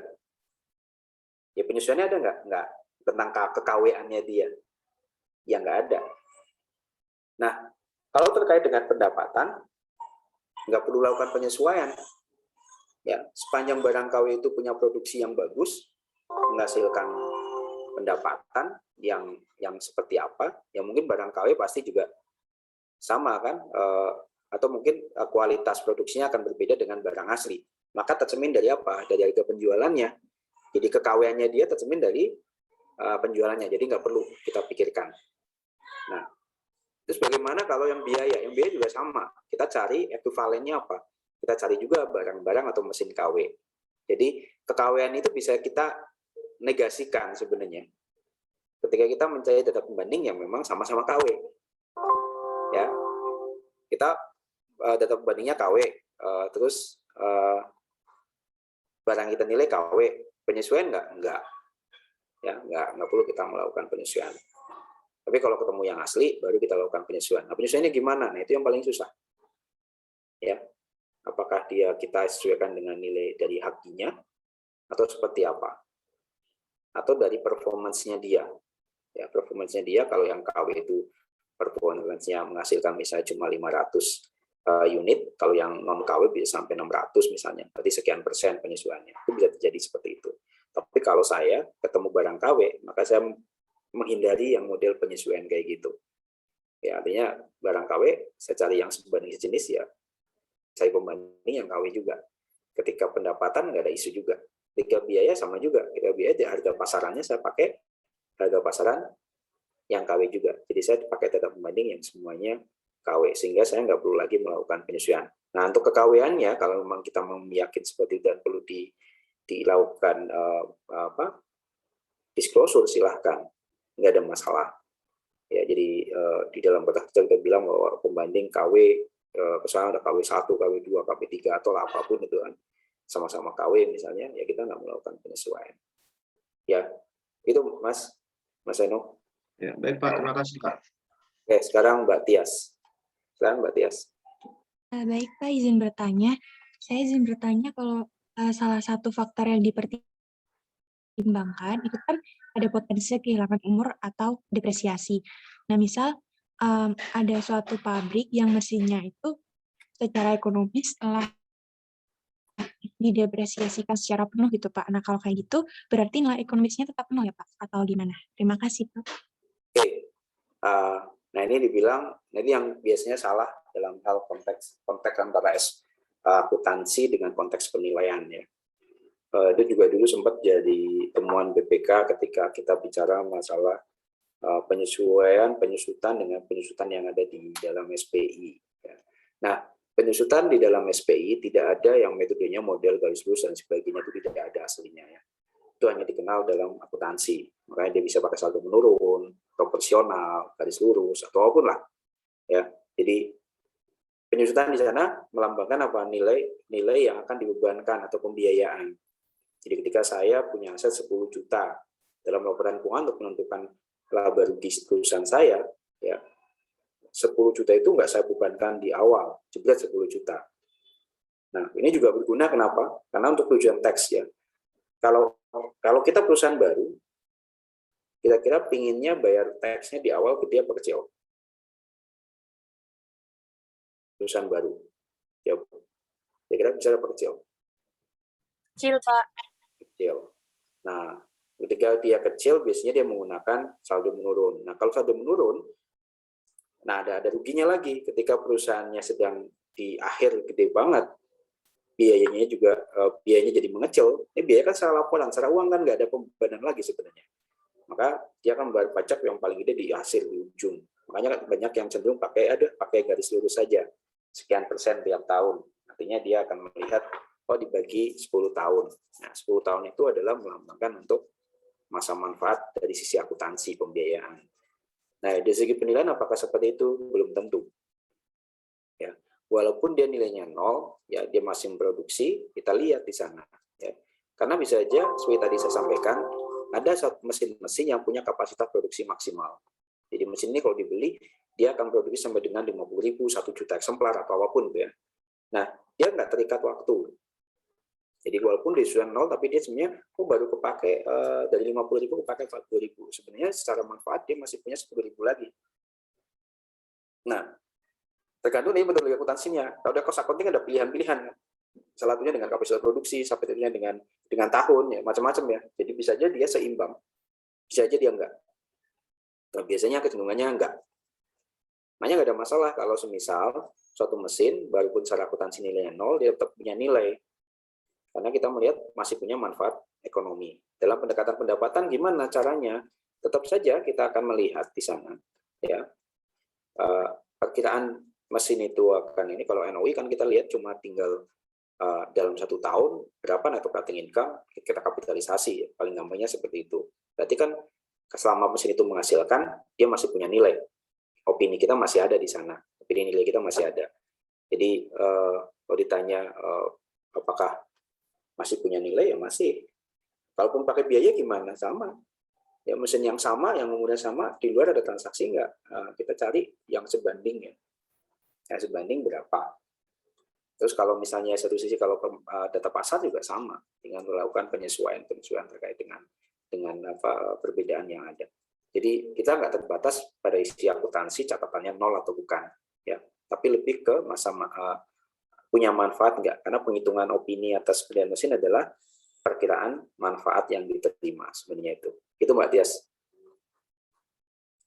Ya penyesuaiannya ada nggak tentang ke-KW-annya dia? Ya nggak ada. Nah, kalau terkait dengan pendapatan, nggak perlu lakukan penyesuaian. Ya, sepanjang barang KW itu punya produksi yang bagus, menghasilkan pendapatan yang seperti apa, ya mungkin barang KW pasti juga sama kan, atau mungkin kualitas produksinya akan berbeda dengan barang asli. Maka tercermin dari apa? Dari harga penjualannya. Jadi ke-KW-annya dia tercermin dari penjualannya. Jadi nggak perlu kita pikirkan. Nah, terus bagaimana kalau yang biaya? Yang biaya juga sama. Kita cari ekuivalennya apa? Kita cari juga barang-barang atau mesin KW. Jadi ke-KW-an itu bisa kita negasikan sebenarnya. Ketika kita mencari data pembanding yang memang sama-sama KW. Ya. Kita data pembandingnya KW, terus barang kita nilai KW. Penyesuaian enggak. Ya, enggak perlu kita melakukan penyesuaian. Tapi kalau ketemu yang asli, baru kita lakukan penyesuaian. Nah, penyesuaiannya gimana? Nah, itu yang paling susah. Ya, apakah kita sesuaikan dengan nilai dari hakinya, atau seperti apa? Atau dari performance-nya dia. Ya, performance-nya dia, kalau yang KW itu performance-nya menghasilkan misalnya cuma 500 unit, kalau yang non-KW bisa sampai 600 misalnya, berarti sekian persen penyesuaiannya. Itu bisa terjadi seperti itu. Tapi kalau saya ketemu barang KW, maka saya menghindari yang model penyesuaian kayak gitu. Ya, artinya barang KW saya cari yang sebanding sejenis, ya saya pembanding yang KW juga. Ketika pendapatan nggak ada isu juga. Ketika biaya sama juga. Ketika biaya harga pasarannya saya pakai harga pasaran yang KW juga. Jadi saya pakai data pembanding yang semuanya KW, sehingga saya nggak perlu lagi melakukan penyesuaian. Nah, untuk ke-KW-annya, kalau memang kita yakin seperti itu dan perlu dilakukan disclosure, silahkan. Nggak ada masalah. Ya, jadi di dalam kotak kecil kita bilang bahwa pembanding KW, misalnya ada KW1, KW2, KW3, atau apapun itu kan, sama-sama KW misalnya, ya kita nggak melakukan penyesuaian. Ya, itu Mas Eno. Ya, baik Pak, terima kasih Pak. Oke, sekarang Mbak Tias. Baik Pak, izin bertanya. Saya izin bertanya kalau salah satu faktor yang dipertimbangkan itu kan ada potensi kehilangan umur atau depresiasi. Nah, misal ada suatu pabrik yang mesinnya itu secara ekonomis telah didepresiasikan secara penuh gitu Pak. Nah, kalau kayak gitu berarti nilai ekonomisnya tetap penuh ya Pak? Atau gimana? Terima kasih Pak. Oke. Nah, ini dibilang, ini yang biasanya salah dalam hal konteks antara akuntansi dengan konteks penilaian ya. Itu juga dulu sempat jadi temuan BPK ketika kita bicara masalah penyusutan dengan penyusutan yang ada di dalam SPI. Ya. Nah, penyusutan di dalam SPI tidak ada yang metodenya model garis lurus dan sebagainya, itu tidak ada aslinya ya. Itu hanya dikenal dalam akuntansi. Makanya dia bisa pakai saldo menurun, proporsional, garis lurus, atau apapun lah. Ya, jadi penyusutan di sana melambangkan apa? Nilai yang akan dibebankan atau pembiayaan. Jadi ketika saya punya aset 10 juta dalam laporan keuangan untuk menentukan laba rugi perusahaan saya, ya 10 juta itu nggak saya bebankan di awal, jebret 10 juta. Nah, ini juga berguna kenapa? Karena untuk tujuan teks ya. Kalau kita perusahaan baru, kira-kira pinginnya bayar teksnya di awal gede apa kecil? Perusahaan baru. Ya, kira-kira besar apa kecil? Kecil, Pak. Kecil. Nah, ketika dia kecil, biasanya dia menggunakan saldo menurun. Nah, kalau saldo menurun, nah ada ruginya lagi. Ketika perusahaannya sedang di akhir gede banget, biayanya jadi mengecil. Ini biaya kan secara laporan, secara uang kan nggak ada pembebanan lagi sebenarnya. Maka dia akan membayar pajak yang paling gede di hasil di ujung. Makanya banyak yang cenderung pakai garis lurus saja, sekian persen tiap tahun. Artinya dia akan melihat, dibagi 10 tahun. Nah, 10 tahun itu adalah melambangkan untuk masa manfaat dari sisi akuntansi pembiayaan. Nah, dari segi penilaian apakah seperti itu? Belum tentu. Ya, walaupun dia nilainya 0, ya dia masih memproduksi, kita lihat di sana. Ya. Karena bisa aja, seperti tadi saya sampaikan, ada satu mesin-mesin yang punya kapasitas produksi maksimal. Jadi mesin ini kalau dibeli, dia akan produksi sampai dengan 50.000, 1 juta eksemplar, atau apapun. Ya. Nah, dia nggak terikat waktu. Jadi walaupun dia sudah 0, tapi dia sebenarnya baru kepake dari 50.000 kepake 40.000. Sebenarnya secara manfaat dia masih punya 10.000 lagi. Nah, tergantung ini betul akuntansinya. Kalau ada cost accounting ada pilihan-pilihan. Salah satunya dengan kapasitas produksi, sampai dengan tahun, ya macam-macam ya. Jadi bisa aja dia seimbang, bisa aja dia enggak. Nah, biasanya kecenderungannya enggak. Makanya nggak ada masalah kalau semisal suatu mesin, walaupun secara akuntansi nilainya 0, dia tetap punya nilai. Karena kita melihat masih punya manfaat ekonomi. Dalam pendekatan pendapatan gimana caranya? Tetap saja kita akan melihat di sana. Ya, perkiraan mesin itu akan ini, kalau NOI kan kita lihat cuma tinggal dalam 1 tahun berapa net operating income kita kapitalisasi, ya. Paling gampangnya seperti itu. Berarti kan selama mesin itu menghasilkan, dia masih punya nilai. Opini kita masih ada di sana, opini nilai kita masih ada. Jadi kalau ditanya apakah masih punya nilai, ya masih. Kalaupun pakai biaya gimana, sama. Ya mesin yang sama, yang umurnya sama, di luar ada transaksi nggak? Kita cari yang sebanding ya. Yang sebanding berapa? Terus kalau misalnya satu sisi kalau data pasar juga sama, dengan melakukan penyesuaian terkait dengan apa perbedaan yang ada. Jadi kita nggak terbatas pada isi akuntansi catatannya 0 atau bukan, ya. Tapi lebih ke punya manfaat nggak? Karena penghitungan opini atas pilihan mesin adalah perkiraan manfaat yang diterima sebenarnya itu. Itu Mbak Tias.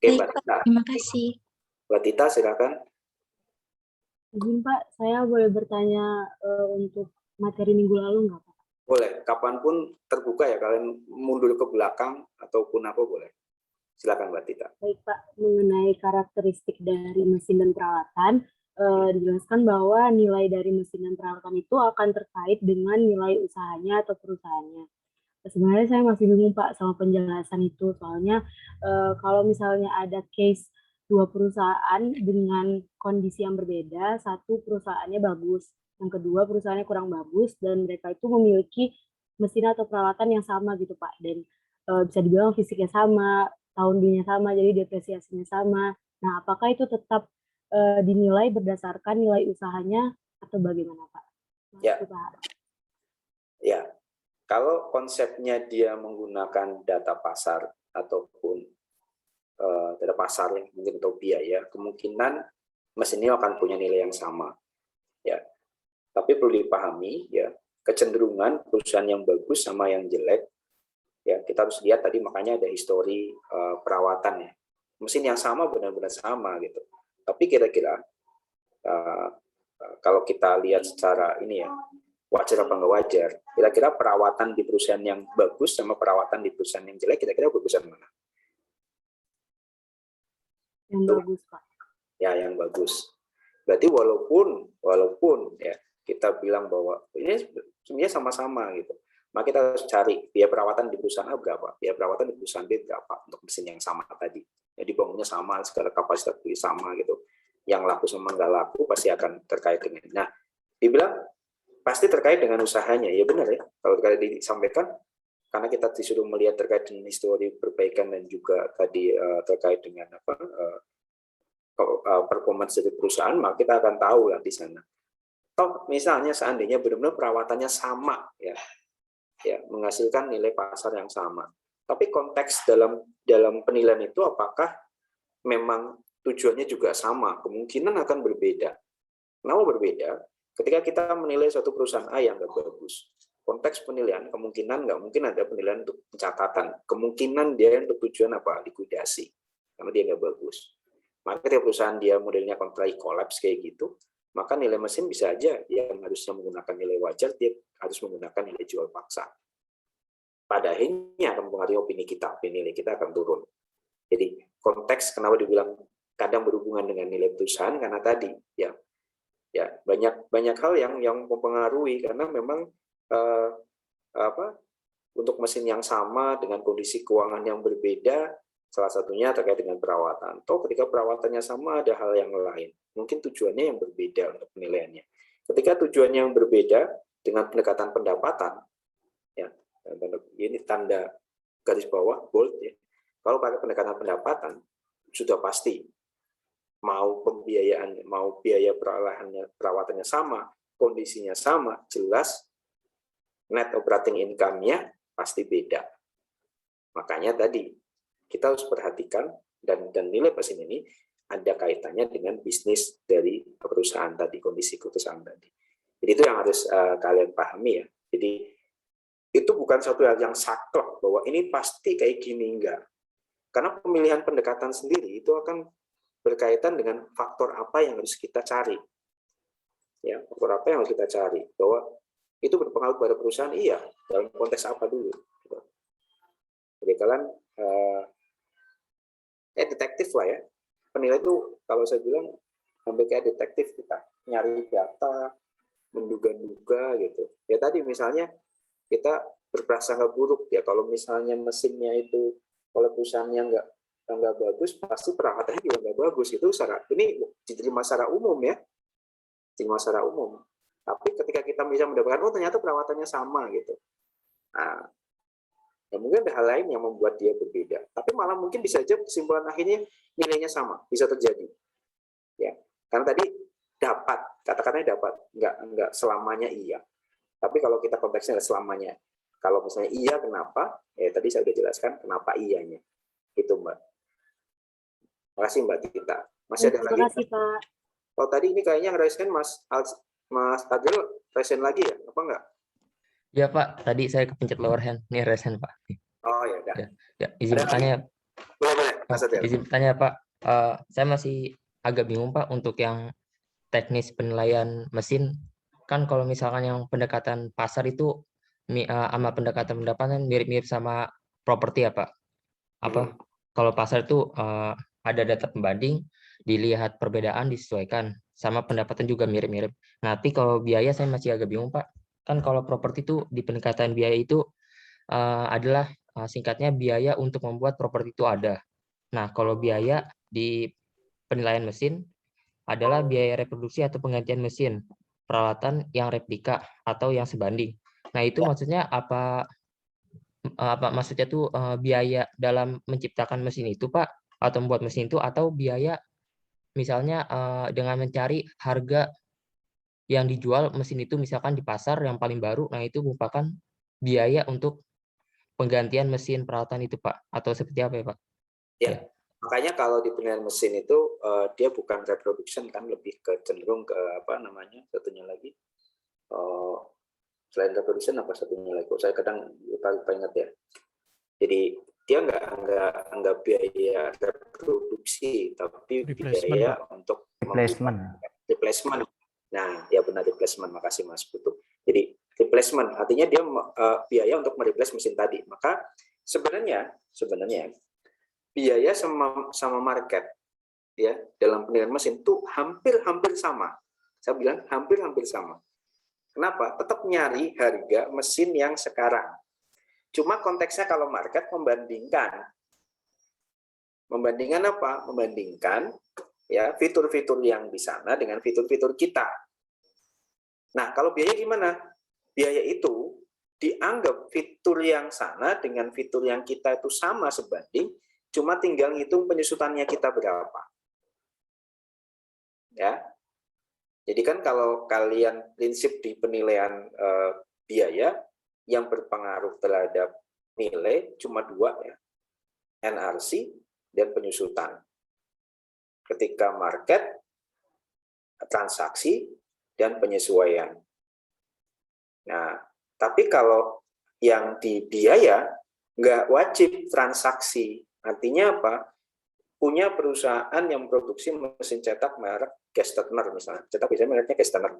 Oke, Baik, Mbak Pak. Tita. Terima kasih. Mbak Tita, silakan. Izin Pak, saya boleh bertanya untuk materi minggu lalu nggak Pak? Boleh, kapanpun terbuka ya, kalian mundur ke belakang ataupun apa boleh. Silakan Mbak Tita. Baik Pak, mengenai karakteristik dari mesin dan peralatan, dijelaskan bahwa nilai dari mesin dan peralatan itu akan terkait dengan nilai usahanya atau perusahaannya. Sebenarnya saya masih bingung Pak sama penjelasan itu, soalnya kalau misalnya ada case 2 perusahaan dengan kondisi yang berbeda, satu perusahaannya bagus, yang kedua perusahaannya kurang bagus, dan mereka itu memiliki mesin atau peralatan yang sama gitu Pak, dan bisa dibilang fisiknya sama, tahun belinya sama, jadi depresiasinya sama. Nah, apakah itu tetap dinilai berdasarkan nilai usahanya atau bagaimana Pak? Ya. Pak. Ya, kalau konsepnya dia menggunakan data pasar ataupun data pasar yang mungkin atau biaya, kemungkinan mesin ini akan punya nilai yang sama. Ya, tapi perlu dipahami ya kecenderungan perusahaan yang bagus sama yang jelek. Ya, kita harus lihat tadi makanya ada histori perawatan ya. Mesin yang sama benar-benar sama gitu. Tapi kira-kira kalau kita lihat secara ini ya wajar apa nggak wajar? Kira-kira perawatan di perusahaan yang bagus sama perawatan di perusahaan yang jelek, kira-kira bagusan mana? Yang bagus Pak. Ya, yang bagus. Berarti walaupun ya kita bilang bahwa ini sebenarnya sama-sama gitu. Maka kita harus cari biaya perawatan di perusahaan A berapa, biaya perawatan di perusahaan B berapa untuk mesin yang sama tadi. Jadi bangunnya sama, segala kapasitas beli sama gitu. Yang laku sama nggak laku pasti akan terkait dengan. Nah, dibilang pasti terkait dengan usahanya, ya benar ya. Kalau tadi disampaikan, karena kita disuruh melihat terkait dengan histori perbaikan dan juga tadi terkait dengan apa performance dari perusahaan, maka kita akan tahu lah di sana. Toh misalnya seandainya benar-benar perawatannya sama ya menghasilkan nilai pasar yang sama. Tapi konteks dalam penilaian itu apakah memang tujuannya juga sama? Kemungkinan akan berbeda. Kenapa berbeda? Ketika kita menilai suatu perusahaan A yang nggak bagus, konteks penilaian kemungkinan nggak mungkin ada penilaian untuk pencatatan. Kemungkinan dia untuk tujuan apa? Likuidasi, karena dia nggak bagus. Maka ketika perusahaan dia modelnya kontrak kolaps kayak gitu, maka nilai mesin bisa aja yang harusnya menggunakan nilai wajar, dia harus menggunakan nilai jual paksa. Pada akhirnya akan mempengaruhi opini kita, nilai kita akan turun. Jadi konteks kenapa dibilang kadang berhubungan dengan nilai perusahaan, karena tadi ya banyak hal yang mempengaruhi, karena memang untuk mesin yang sama dengan kondisi keuangan yang berbeda, Salah satunya terkait dengan perawatan. Atau ketika perawatannya sama ada hal yang lain. Mungkin tujuannya yang berbeda untuk penilaiannya. Ketika tujuannya yang berbeda dengan pendekatan pendapatan, ya, ini tanda garis bawah bold ya. Kalau pakai pendekatan pendapatan sudah pasti mau pembiayaan, mau biaya perawatannya sama, kondisinya sama, jelas net operating income-nya pasti beda. Makanya tadi kita harus perhatikan dan nilai mesin ini ada kaitannya dengan bisnis dari perusahaan tadi, kondisi perusahaan tadi. Jadi itu yang harus kalian pahami ya. Jadi itu bukan satu hal yang saklek bahwa ini pasti kayak gini, enggak. Karena pemilihan pendekatan sendiri itu akan berkaitan dengan faktor apa yang harus kita cari. Ya, faktor apa yang harus kita cari. Bahwa itu berpengaruh pada perusahaan, iya. Dalam konteks apa dulu. Jadi kalian detektif lah ya. Penilai itu kalau saya bilang sampai kayak detektif, kita nyari data, menduga-duga gitu. Ya tadi misalnya kita berprasangka buruk ya, kalau misalnya mesinnya itu oleh perusahaannya nggak bagus, pasti perawatannya juga nggak bagus. Itu ini diterima secara umum ya, diterima secara umum. Tapi ketika kita bisa mendapatkan, oh ternyata perawatannya sama gitu. Nah, ya mungkin ada hal lain yang membuat dia berbeda. Tapi malah mungkin bisa aja kesimpulan akhirnya nilainya sama, bisa terjadi. Ya, karena tadi dapat, kata-katanya dapat, nggak selamanya iya. Tapi kalau kita konteksnya selamanya, kalau misalnya iya kenapa? Ya tadi saya sudah jelaskan kenapa iyanya. Itu Mbak. Makasih Mbak Tita. Masih ada lagi? Terima kasih Pak. Oh tadi ini kayaknya resen Mas Adil resen lagi ya? Apa enggak? Ya Pak, tadi saya kepencet lower hand. Ini raise hand Pak. Oh ya udah. Ya, izin bertanya. Boleh, Mas Adil. Izin bertanya Pak. Saya masih agak bingung Pak untuk yang teknis penilaian mesin. Kan kalau misalkan yang pendekatan pasar itu sama pendekatan pendapatan mirip-mirip sama properti ya Pak. Kalau pasar itu ada data pembanding, dilihat perbedaan, disesuaikan. Sama pendapatan juga mirip-mirip. Nanti kalau biaya saya masih agak bingung Pak. Kan kalau properti itu di pendekatan biaya itu adalah singkatnya biaya untuk membuat properti itu ada. Nah, kalau biaya di penilaian mesin adalah biaya reproduksi atau penggantian mesin, peralatan yang replika atau yang sebanding. Nah, itu maksudnya apa maksudnya tuh biaya dalam menciptakan mesin itu Pak, atau membuat mesin itu, atau biaya misalnya dengan mencari harga yang dijual mesin itu misalkan di pasar yang paling baru, nah itu merupakan biaya untuk penggantian mesin peralatan itu Pak, atau seperti apa ya Pak? Ya, makanya kalau di penilaian mesin itu dia bukan reproduction kan, lebih ke cenderung ke apa namanya satunya lagi, selain reproduction apa satunya lagi? Saya kadang lupa ingat ya. Jadi dia nggak biaya reproduksi, tapi biaya untuk replacement. Nah, ya benar replacement. Makasih Mas Putu. Jadi replacement artinya dia biaya untuk mereplace mesin tadi. Maka sebenarnya biaya sama market ya dalam penilaian mesin itu hampir sama. Saya bilang hampir sama. Kenapa? Tetap nyari harga mesin yang sekarang. Cuma konteksnya kalau market membandingkan apa? Membandingkan ya fitur-fitur yang di sana dengan fitur-fitur kita. Nah, kalau biaya gimana? Biaya itu dianggap fitur yang sana dengan fitur yang kita itu sama sebanding, cuma tinggal ngitung penyusutannya kita berapa. Ya. Jadi kan kalau kalian prinsip di penilaian biaya yang berpengaruh terhadap nilai cuma dua ya, NRC dan penyusutan. Ketika market, transaksi, dan penyesuaian. Nah, tapi kalau yang di biaya nggak wajib transaksi. Artinya apa? Punya perusahaan yang produksi mesin cetak merek Gestetner misalnya. Cetak biasanya mereknya Gestetner.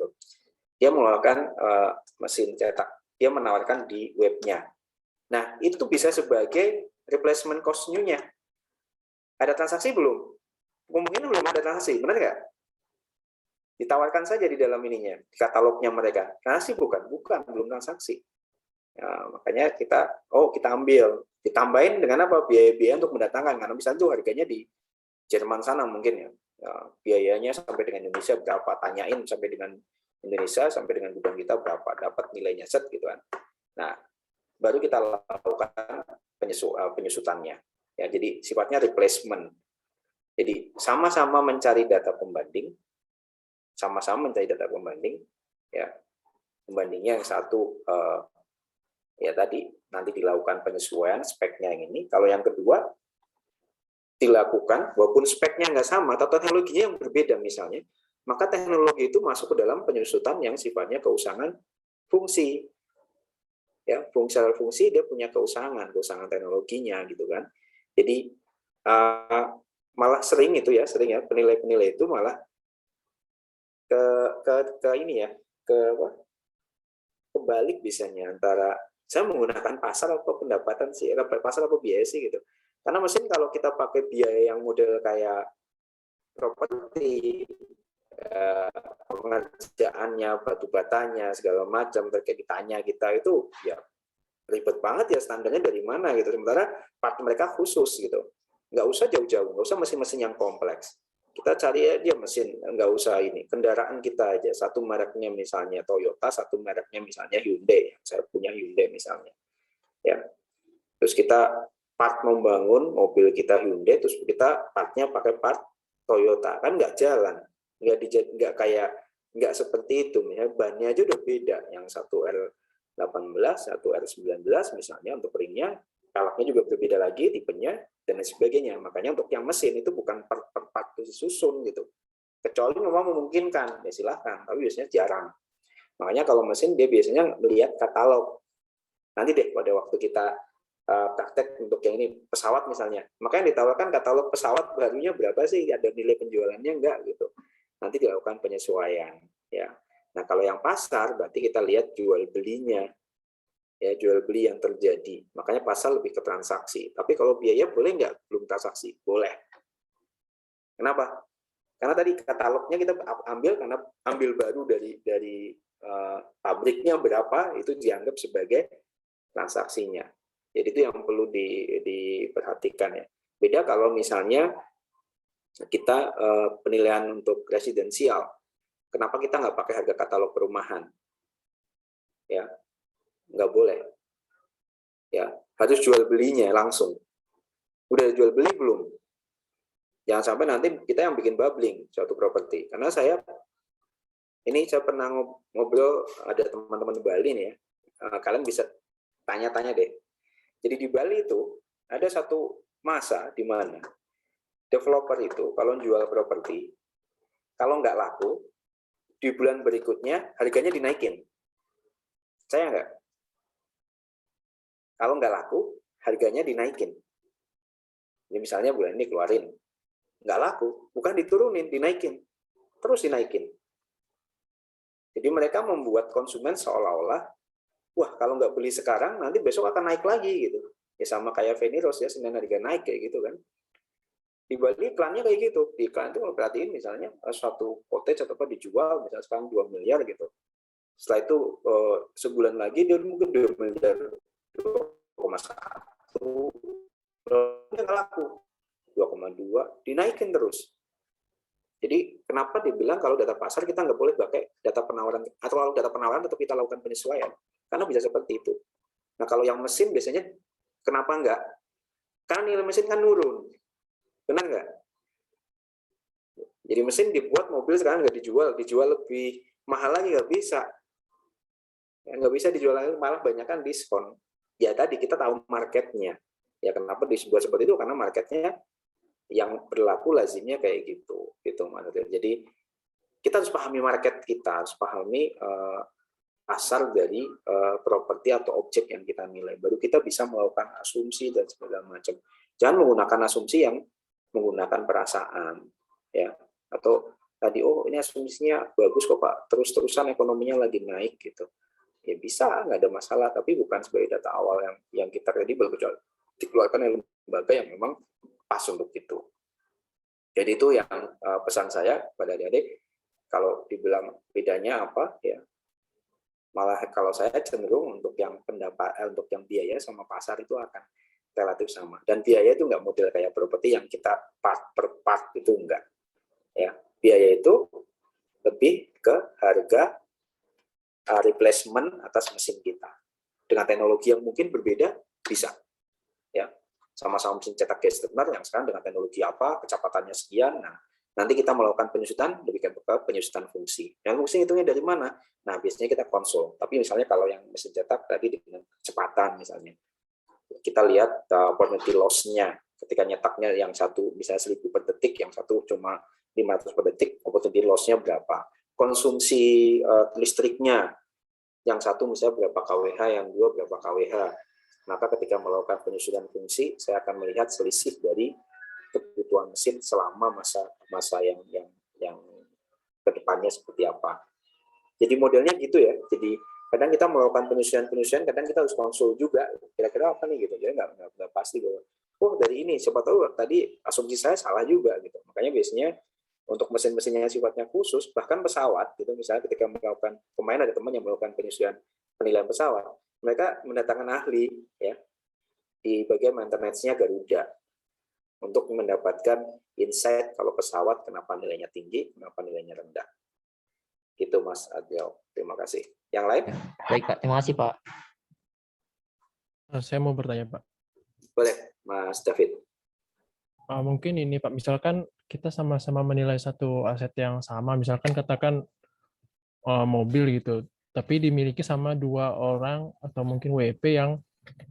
Dia mengeluarkan mesin cetak. Dia menawarkan di webnya. Nah, itu bisa sebagai replacement cost new-nya. Ada transaksi belum? Kemungkinan belum ada transaksi, benar nggak? Ditawarkan saja di dalam ininya, di katalognya mereka. Transaksi bukan, belum transaksi. Ya, makanya kita ambil, ditambahin dengan apa, biaya-biaya untuk mendatangkan, karena misalnya tuh harganya di Jerman sana mungkin ya, biayanya sampai dengan Indonesia berapa, tanyain sampai dengan Indonesia sampai dengan gudang kita berapa, dapat nilainya set gitu kan. Nah, baru kita lakukan penyusutannya. Ya, jadi sifatnya replacement. Jadi sama-sama mencari data pembanding, ya, pembandingnya yang satu ya tadi nanti dilakukan penyesuaian speknya yang ini. Kalau yang kedua dilakukan walaupun speknya nggak sama atau teknologinya yang berbeda misalnya, maka teknologi itu masuk ke dalam penyusutan yang sifatnya keusangan fungsi. Ya, fungsi dia punya keusangan teknologinya gitu kan. Jadi malah sering ya penilai-penilai itu malah ke ini ya, kebalik biasanya antara saya menggunakan pasar atau pendapatan sih, pasar atau biaya sih gitu. Karena mesin kalau kita pakai biaya yang model kayak properti, pengerjaannya, batu batanya, segala macam terkait ditanya kita itu ya ribet banget ya, standarnya dari mana gitu. Sementara part mereka khusus gitu. Nggak usah jauh-jauh, nggak usah mesin-mesin yang kompleks. Kita cari aja mesin, nggak usah ini, kendaraan kita aja, satu mereknya misalnya Toyota, satu mereknya misalnya Hyundai, saya punya Hyundai misalnya, ya. Terus kita part membangun mobil kita Hyundai, terus kita partnya pakai part Toyota, kan nggak jalan, nggak seperti itu, misalnya bannya aja udah beda, yang satu R18, satu R19 misalnya untuk ringnya, peleknya juga berbeda lagi tipenya dan lain sebagainya. Makanya untuk yang mesin itu bukan per part disusun gitu. Kecuali memang memungkinkan, ya silahkan, tapi biasanya jarang. Makanya kalau mesin dia biasanya melihat katalog. Nanti deh pada waktu kita praktek untuk yang ini pesawat misalnya, makanya ditawarkan katalog pesawat barunya berapa sih, ada nilai penjualannya enggak gitu. Nanti dilakukan penyesuaian ya. Nah, kalau yang pasar berarti kita lihat jual belinya. Ya, jual beli yang terjadi. Makanya pasar lebih ke transaksi. Tapi kalau biaya boleh nggak belum transaksi? Boleh. Kenapa? Karena tadi katalognya kita ambil karena ambil baru dari pabriknya berapa, itu dianggap sebagai transaksinya. Jadi itu yang perlu diperhatikan ya. Beda kalau misalnya kita penilaian untuk residensial. Kenapa kita nggak pakai harga katalog perumahan? Ya, nggak boleh. Ya, harus jual belinya langsung. Udah jual beli belum? Jangan sampai nanti kita yang bikin bubbling suatu properti. Karena saya pernah ngobrol, ada teman-teman di Bali nih ya. Kalian bisa tanya-tanya deh. Jadi di Bali itu ada satu masa di mana developer itu kalau jual properti, kalau nggak laku, di bulan berikutnya harganya dinaikin. Saya nggak? Kalau nggak laku, harganya dinaikin. Ini misalnya bulan ini keluarin, nggak laku, bukan diturunin, dinaikin. Terus dinaikin. Jadi mereka membuat konsumen seolah-olah, wah kalau nggak beli sekarang, nanti besok akan naik lagi gitu. Ya sama kayak Veniros ya, Senin harga naik kayak gitu kan. Di Bali iklannya kayak gitu. Di iklan itu kalau perhatiin misalnya suatu cottage atau apa dijual, misalnya sekarang 2 miliar gitu. Setelah itu sebulan lagi dia mungkin 2 miliar 2,1, nggak laku 2,2, dinaikin terus. Jadi kenapa dibilang kalau data pasar kita nggak boleh pakai data penawaran, atau kalau data penawaran tetap kita lakukan penyesuaian, karena bisa seperti itu. Nah kalau yang mesin biasanya kenapa nggak? Karena nilai mesin kan nurun, benar nggak? Jadi mesin dibuat mobil sekarang nggak dijual lebih mahal lagi nggak bisa. Nggak bisa dijual lagi, malah banyak kan diskon. Ya tadi kita tahu marketnya. Ya kenapa dibuat seperti itu? Karena marketnya yang berlaku lazimnya kayak gitu maksudnya. Jadi kita harus pahami market kita, harus pahami pasar dari properti atau objek yang kita nilai. Baru kita bisa melakukan asumsi dan segala macam. Jangan menggunakan asumsi yang menggunakan perasaan, ya. Atau tadi ini asumsinya bagus kok Pak, terus-terusan ekonominya lagi naik gitu. Ya bisa, nggak ada masalah, tapi bukan sebagai data awal yang kita kredibel, kecuali dikeluarkan oleh lembaga yang memang pas untuk itu. Jadi itu yang pesan saya pada adik-adik, kalau dibilang bedanya apa, ya Malah kalau saya cenderung untuk yang untuk yang biaya sama pasar itu akan relatif sama. Dan biaya itu nggak model kayak properti yang kita part per part, itu enggak. Ya, biaya itu lebih ke harga replacement atas mesin kita. Dengan teknologi yang mungkin berbeda bisa. Ya, sama-sama mesin cetak gas turner yang sekarang dengan teknologi apa, kecepatannya sekian. Nah, nanti kita melakukan penyusutan, lebih ke penyusutan fungsi. Yang fungsi hitungnya dari mana? Nah, biasanya kita konsul. Tapi misalnya kalau yang mesin cetak tadi dengan kecepatan misalnya, kita lihat opportunity loss-nya. Ketika nyetaknya yang satu misalnya 1000 per detik, yang satu cuma 500 per detik, opportunity loss-nya berapa? Konsumsi listriknya, yang satu misalnya berapa kWh, yang dua berapa kWh. Maka ketika melakukan penyusunan fungsi, saya akan melihat selisih dari kebutuhan mesin selama masa yang kedepannya seperti apa. Jadi modelnya gitu ya. Jadi kadang kita melakukan penyusunan, kadang kita harus konsul juga. Kira-kira apa nih gitu. Jadi nggak pasti bahwa oh dari ini. Siapa tahu tadi asumsi saya salah juga gitu. Makanya biasanya untuk mesin-mesin yang sifatnya khusus, bahkan pesawat gitu, misalnya ketika melakukan ada teman yang melakukan penilaian pesawat, mereka mendatangkan ahli ya di bagian maintenance-nya Garuda untuk mendapatkan insight kalau pesawat kenapa nilainya tinggi, kenapa nilainya rendah. Gitu Mas Adil. Terima kasih. Yang lain? Baik Pak, terima kasih Pak. Saya mau bertanya Pak. Boleh, Mas David. Mungkin ini Pak, misalkan kita sama-sama menilai satu aset yang sama, misalkan katakan mobil gitu, tapi dimiliki sama 2 orang atau mungkin WP yang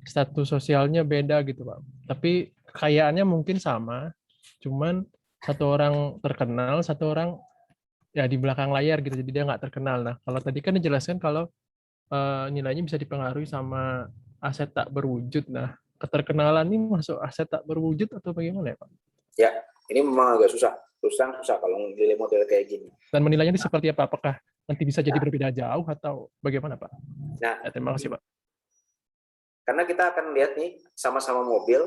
status sosialnya beda gitu Pak. Tapi kekayaannya mungkin sama, cuman satu orang terkenal, satu orang ya di belakang layar gitu, jadi dia nggak terkenal. Nah, kalau tadi kan dijelaskan kalau nilainya bisa dipengaruhi sama aset tak berwujud. Nah, keterkenalan ini masuk aset tak berwujud atau bagaimana ya Pak? Ya, ini memang agak susah kalau nilai model kayak gini. Dan menilainya seperti apa? Apakah nanti bisa jadi berbeda jauh atau bagaimana Pak? Nah, terima kasih Pak. Karena kita akan lihat nih sama-sama mobil,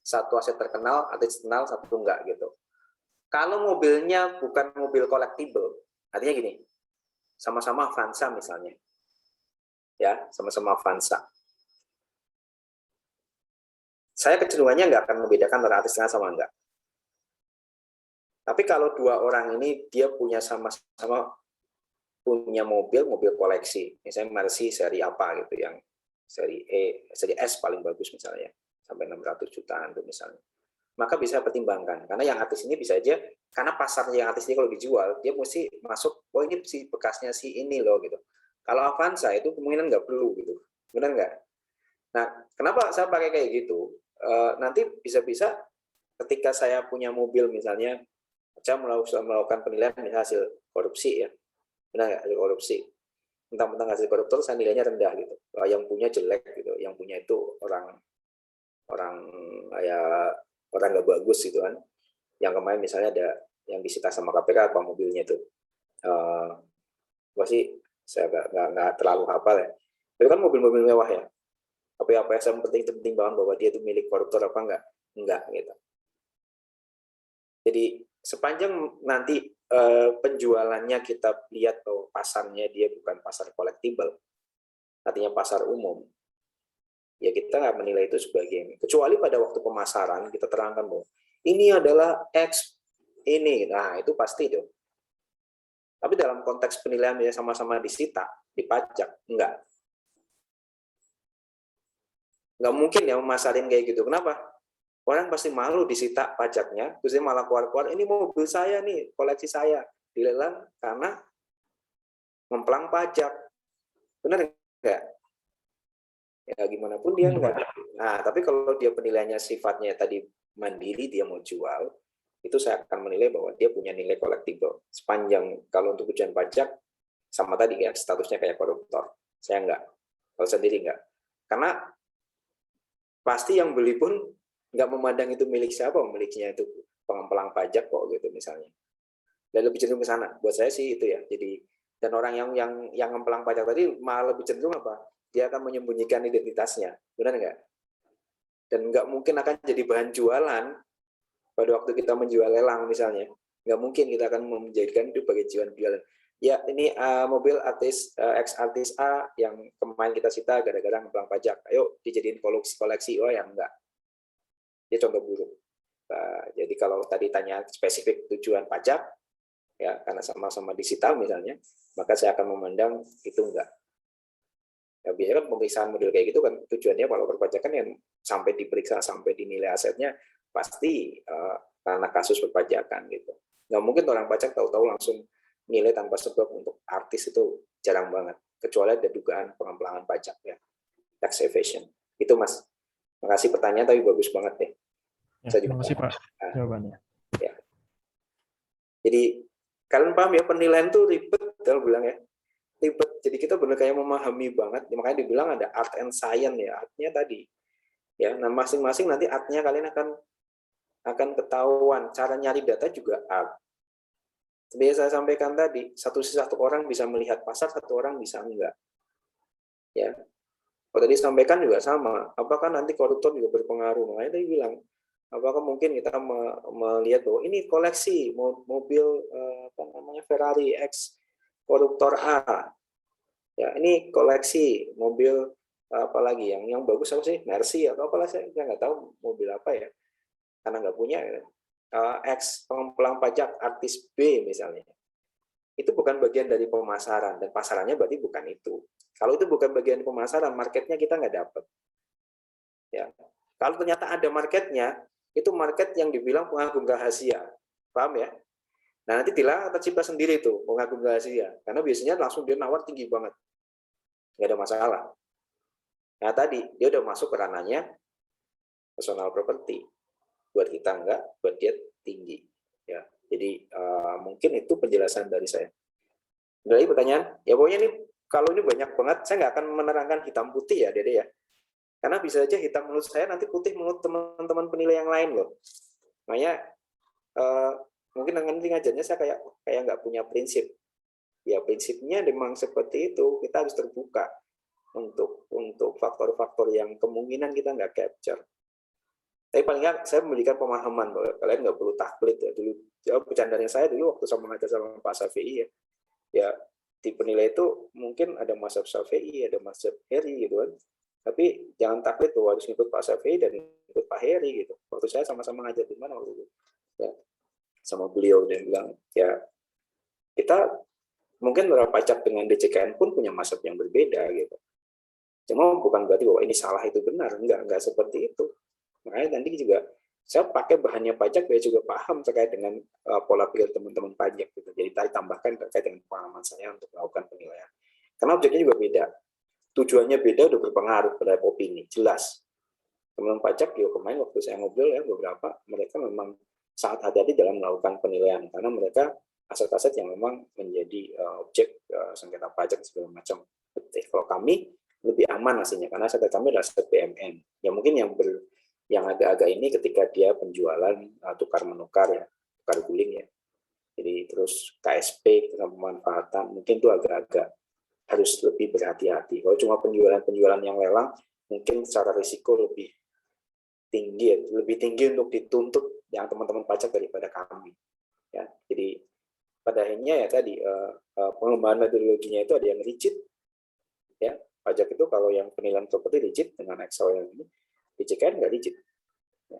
satu aset terkenal, aset terkenal, satu enggak gitu. Kalau mobilnya bukan mobil collectible, artinya gini, sama-sama Avanza misalnya, ya sama-sama Avanza. Saya kecenderungannya nggak akan membedakan antara aset terkenal sama enggak. Tapi kalau 2 orang ini dia punya sama-sama punya mobil koleksi, misalnya Mercy seri apa gitu, yang seri E, seri S paling bagus misalnya, sampai 600 jutaan itu misalnya. Maka bisa pertimbangkan, karena yang artis ini bisa aja, karena pasarnya yang artis ini kalau dijual, dia mesti masuk, oh ini si bekasnya si ini loh gitu. Kalau Avanza itu kemungkinan nggak perlu gitu, benar nggak? Nah, kenapa saya pakai kayak gitu? Nanti bisa-bisa ketika saya punya mobil misalnya, saya melakukan penilaian misalnya hasil korupsi ya, benar nggak, hasil korupsi. Mentang-mentang hasil koruptor saya nilainya rendah gitu, yang punya jelek gitu, yang punya itu orang nggak bagus gitu kan. Yang kemarin misalnya ada yang disita sama KPK apa mobilnya itu, masih saya nggak terlalu hafal ya. Itu kan mobil-mobil mewah ya. Apa yang penting banget bahwa dia itu milik koruptor apa enggak gitu. Jadi sepanjang nanti penjualannya kita lihat bahwa pasarnya dia bukan pasar collectible, artinya pasar umum, ya kita nggak menilai itu sebagai, kecuali pada waktu pemasaran kita terangkan bahwa ini adalah X ini, nah itu pasti itu. Tapi dalam konteks penilaian dia sama-sama disita, dipajak, enggak mungkin ya memasarin kayak gitu. Kenapa? Orang pasti malu disita pajaknya, terus dia malah keluar-keluar, ini mobil saya nih, koleksi saya, dilelang karena memplang pajak. Benar nggak? Ya gimana pun dia enggak. Nah, tapi kalau dia penilaiannya sifatnya tadi mandiri, dia mau jual, itu saya akan menilai bahwa dia punya nilai collectible. Sepanjang kalau untuk tujuan pajak, sama tadi ya, statusnya kayak koruptor. Saya enggak. Kalau sendiri enggak. Karena pasti yang beli pun nggak memandang itu milik siapa, miliknya itu pengemplang pajak kok gitu misalnya. Dan lebih cenderung ke sana. Buat saya sih itu ya. Jadi dan orang yang ngemplang pajak tadi malah lebih cenderung apa? Dia akan menyembunyikan identitasnya, benar nggak? Dan nggak mungkin akan jadi bahan jualan pada waktu kita menjual lelang misalnya. Nggak mungkin kita akan menjadikan itu sebagai jualan. Ya, ini mobil artis ex artis A yang kemarin kita sita gara-gara ngeplang pajak. Ayo dijadiin koleksi. Oh ya enggak. Dia contoh buruk. Jadi kalau tadi tanya spesifik tujuan pajak, ya karena sama-sama disita misalnya, maka saya akan memandang itu enggak. Ya, biasanya kan pemeriksaan model kayak gitu kan tujuannya kalau perpajakan yang sampai diperiksa sampai dinilai asetnya pasti karena kasus perpajakan gitu. Nggak mungkin orang pajak tahu-tahu langsung nilai tanpa sebab untuk artis, itu jarang banget, kecuali ada dugaan pengampelangan pajak ya, tax evasion. Itu Mas. Makasih pertanyaan tapi bagus banget deh. Ya, terima kasih Pak jawabannya. Ya. Jadi kalian paham ya, penilaian tuh ribet, kalau bilang ya, ribet. Jadi kita benar kayak memahami banget. Makanya dibilang ada art and science ya, artnya tadi. Ya, nah masing-masing nanti artnya kalian akan ketahuan. Cara nyari data juga art. Seperti saya sampaikan tadi, satu orang bisa melihat pasar, satu orang bisa enggak. Ya, kalau tadi sampaikan juga sama. Apakah nanti koruptor juga berpengaruh? Makanya tadi bilang, apakah mungkin kita melihat bahwa ini koleksi mobil Ferrari X koruptor A. Ya, ini koleksi mobil apalagi yang bagus apa sih? Mercy atau apalah, saya nggak tahu mobil apa ya, karena nggak punya. X pengemplang pajak artis B misalnya, itu bukan bagian dari pemasaran dan pasarannya berarti bukan itu. Kalau itu bukan bagian pemasaran, marketnya kita nggak dapat. Ya, kalau ternyata ada marketnya, itu market yang dibilang pengagum rahasia, paham ya? Nah nanti dilarang tercipta sendiri itu pengagum rahasia, karena biasanya langsung dia nawar tinggi banget, nggak ada masalah. Nah tadi dia udah masuk ke ranahnya personal property. Buat kita enggak, buat dia tinggi. Ya, jadi mungkin itu penjelasan dari saya. Dari pertanyaan, ya pokoknya ini kalau ini banyak banget, saya nggak akan menerangkan hitam putih ya, Dede ya. Karena bisa aja hitam menurut saya, nanti putih menurut teman-teman penilai yang lain loh. Makanya mungkin nanti ngajarnya saya kayak nggak punya prinsip. Ya prinsipnya memang seperti itu, kita harus terbuka untuk faktor-faktor yang kemungkinan kita nggak capture. Tapi paling nggak saya memberikan pemahaman bahwa kalian nggak perlu taklid ya. Dulu bercandanya saya dulu waktu sama ngajar sama Pak Syafi'i ya di penilai itu mungkin ada mazhab Syafi'i, ada mazhab Heri gitu kan. Tapi jangan taklid bahwa harus ngikut Pak Syafi'i dan ngikut Pak Heri gitu. Waktu saya sama-sama ngajar di mana waktu itu ya, sama beliau, dan bilang ya kita mungkin berapa pajak dengan DJKN pun punya mazhab yang berbeda gitu. Cuma bukan berarti bahwa ini salah itu benar, enggak seperti itu. Makanya nanti juga saya pakai bahannya pajak, biar juga paham terkait dengan pola pikir teman-teman pajak gitu. Jadi tadi tambahkan terkait dengan pengalaman saya untuk melakukan penilaian. Karena objeknya juga beda, tujuannya beda, udah berpengaruh pada opini, jelas. Teman-teman pajak juga kemarin waktu saya ngobrol ya beberapa, mereka memang sangat hati-hati dalam melakukan penilaian karena mereka aset-aset yang memang menjadi objek sengketa pajak segala macam. Kalau kami lebih aman hasilnya karena aset kami adalah aset BMN. Ya mungkin yang agak-agak ini ketika dia penjualan tukar menukar ya, tukar guling ya. Jadi terus KSP dengan pemanfaatan mungkin itu agak-agak harus lebih berhati-hati. Kalau cuma penjualan yang lelang mungkin secara risiko lebih tinggi untuk dituntut yang teman-teman pajak daripada kami. Ya, jadi pada akhirnya ya tadi pengembangan metodologinya itu ada yang rigid. Ya, pajak itu kalau yang penilaian properti rigid dengan Excel yang ini, DJKN nggak rigid. Ya.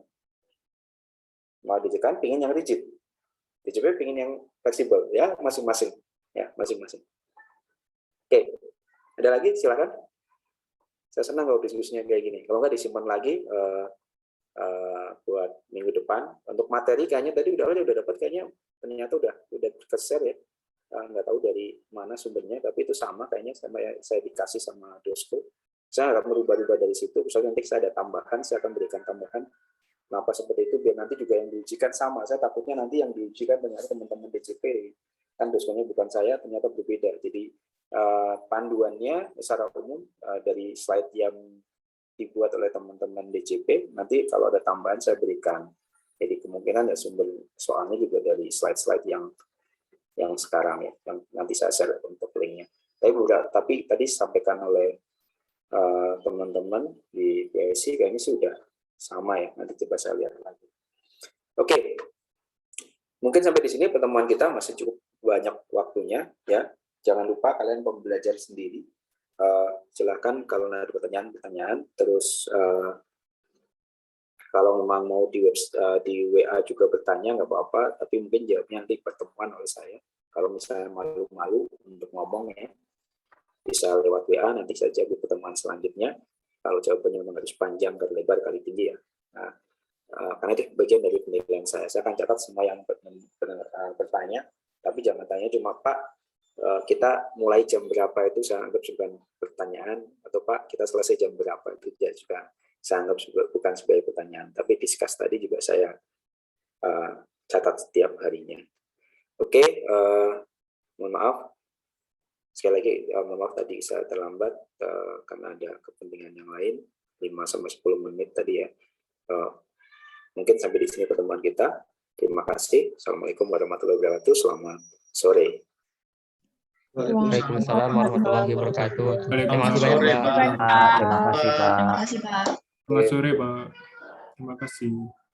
Mau DJKN pingin yang rigid, DJP pingin yang fleksibel, ya masing-masing. Ya, masing-masing. Oke, ada lagi silakan. Saya senang kalau diskusinya kayak gini. Kalau nggak disimpan lagi buat minggu depan. Untuk materi kayaknya tadi udah dapat, kayaknya ternyata udah ke-share ya. Nggak tahu dari mana sumbernya, tapi itu sama kayaknya sama saya dikasih sama Dosko. Saya akan merubah-rubah dari situ. Misalnya nanti saya ada tambahan, saya akan berikan tambahan. Kenapa seperti itu? Biar nanti juga yang diujikan sama. Saya takutnya nanti yang diujikan ternyata teman-teman DJP. Kan dosennya bukan saya, ternyata berbeda. Jadi panduannya secara umum dari slide yang dibuat oleh teman-teman DJP. Nanti kalau ada tambahan saya berikan. Jadi kemungkinan ya sumber soalnya juga dari slide-slide yang sekarang ya, yang nanti saya share untuk linknya. Tapi tadi sampaikan oleh teman-teman di PSI kayaknya sudah sama ya, nanti coba saya lihat lagi. Oke, mungkin sampai di sini pertemuan kita masih cukup banyak waktunya ya. Jangan lupa kalian pembelajar sendiri. Silakan kalau ada pertanyaan. Terus kalau memang mau di WA juga bertanya nggak apa-apa, tapi mungkin jawabnya nanti pertemuan oleh saya. Kalau misalnya malu-malu untuk ngomong ya, bisa lewat WA nanti saja di pertemuan selanjutnya. Kalau jawabannya memang harus panjang, kali lebar, kali tinggi ya. Nah, karena itu bagian dari penilaian saya. Saya akan catat semua yang bertanya, tapi jangan tanya cuma Pak, kita mulai jam berapa itu saya anggap sebagai pertanyaan, atau Pak kita selesai jam berapa itu juga saya anggap bukan sebagai pertanyaan, tapi discuss tadi juga saya catat setiap harinya. Oke, mohon maaf. Sekali lagi, mohon maaf tadi saya terlambat karena ada kepentingan yang lain, 5-10 menit tadi ya. Mungkin sampai di sini pertemuan kita. Terima kasih. Assalamualaikum warahmatullahi wabarakatuh. Selamat sore. Waalaikumsalam warahmatullahi wabarakatuh. Terima kasih Waalaikumsalam. banyak, Pak. Terima kasih, Pak. Terima kasih, Pak. Selamat sore, Pak. Terima kasih.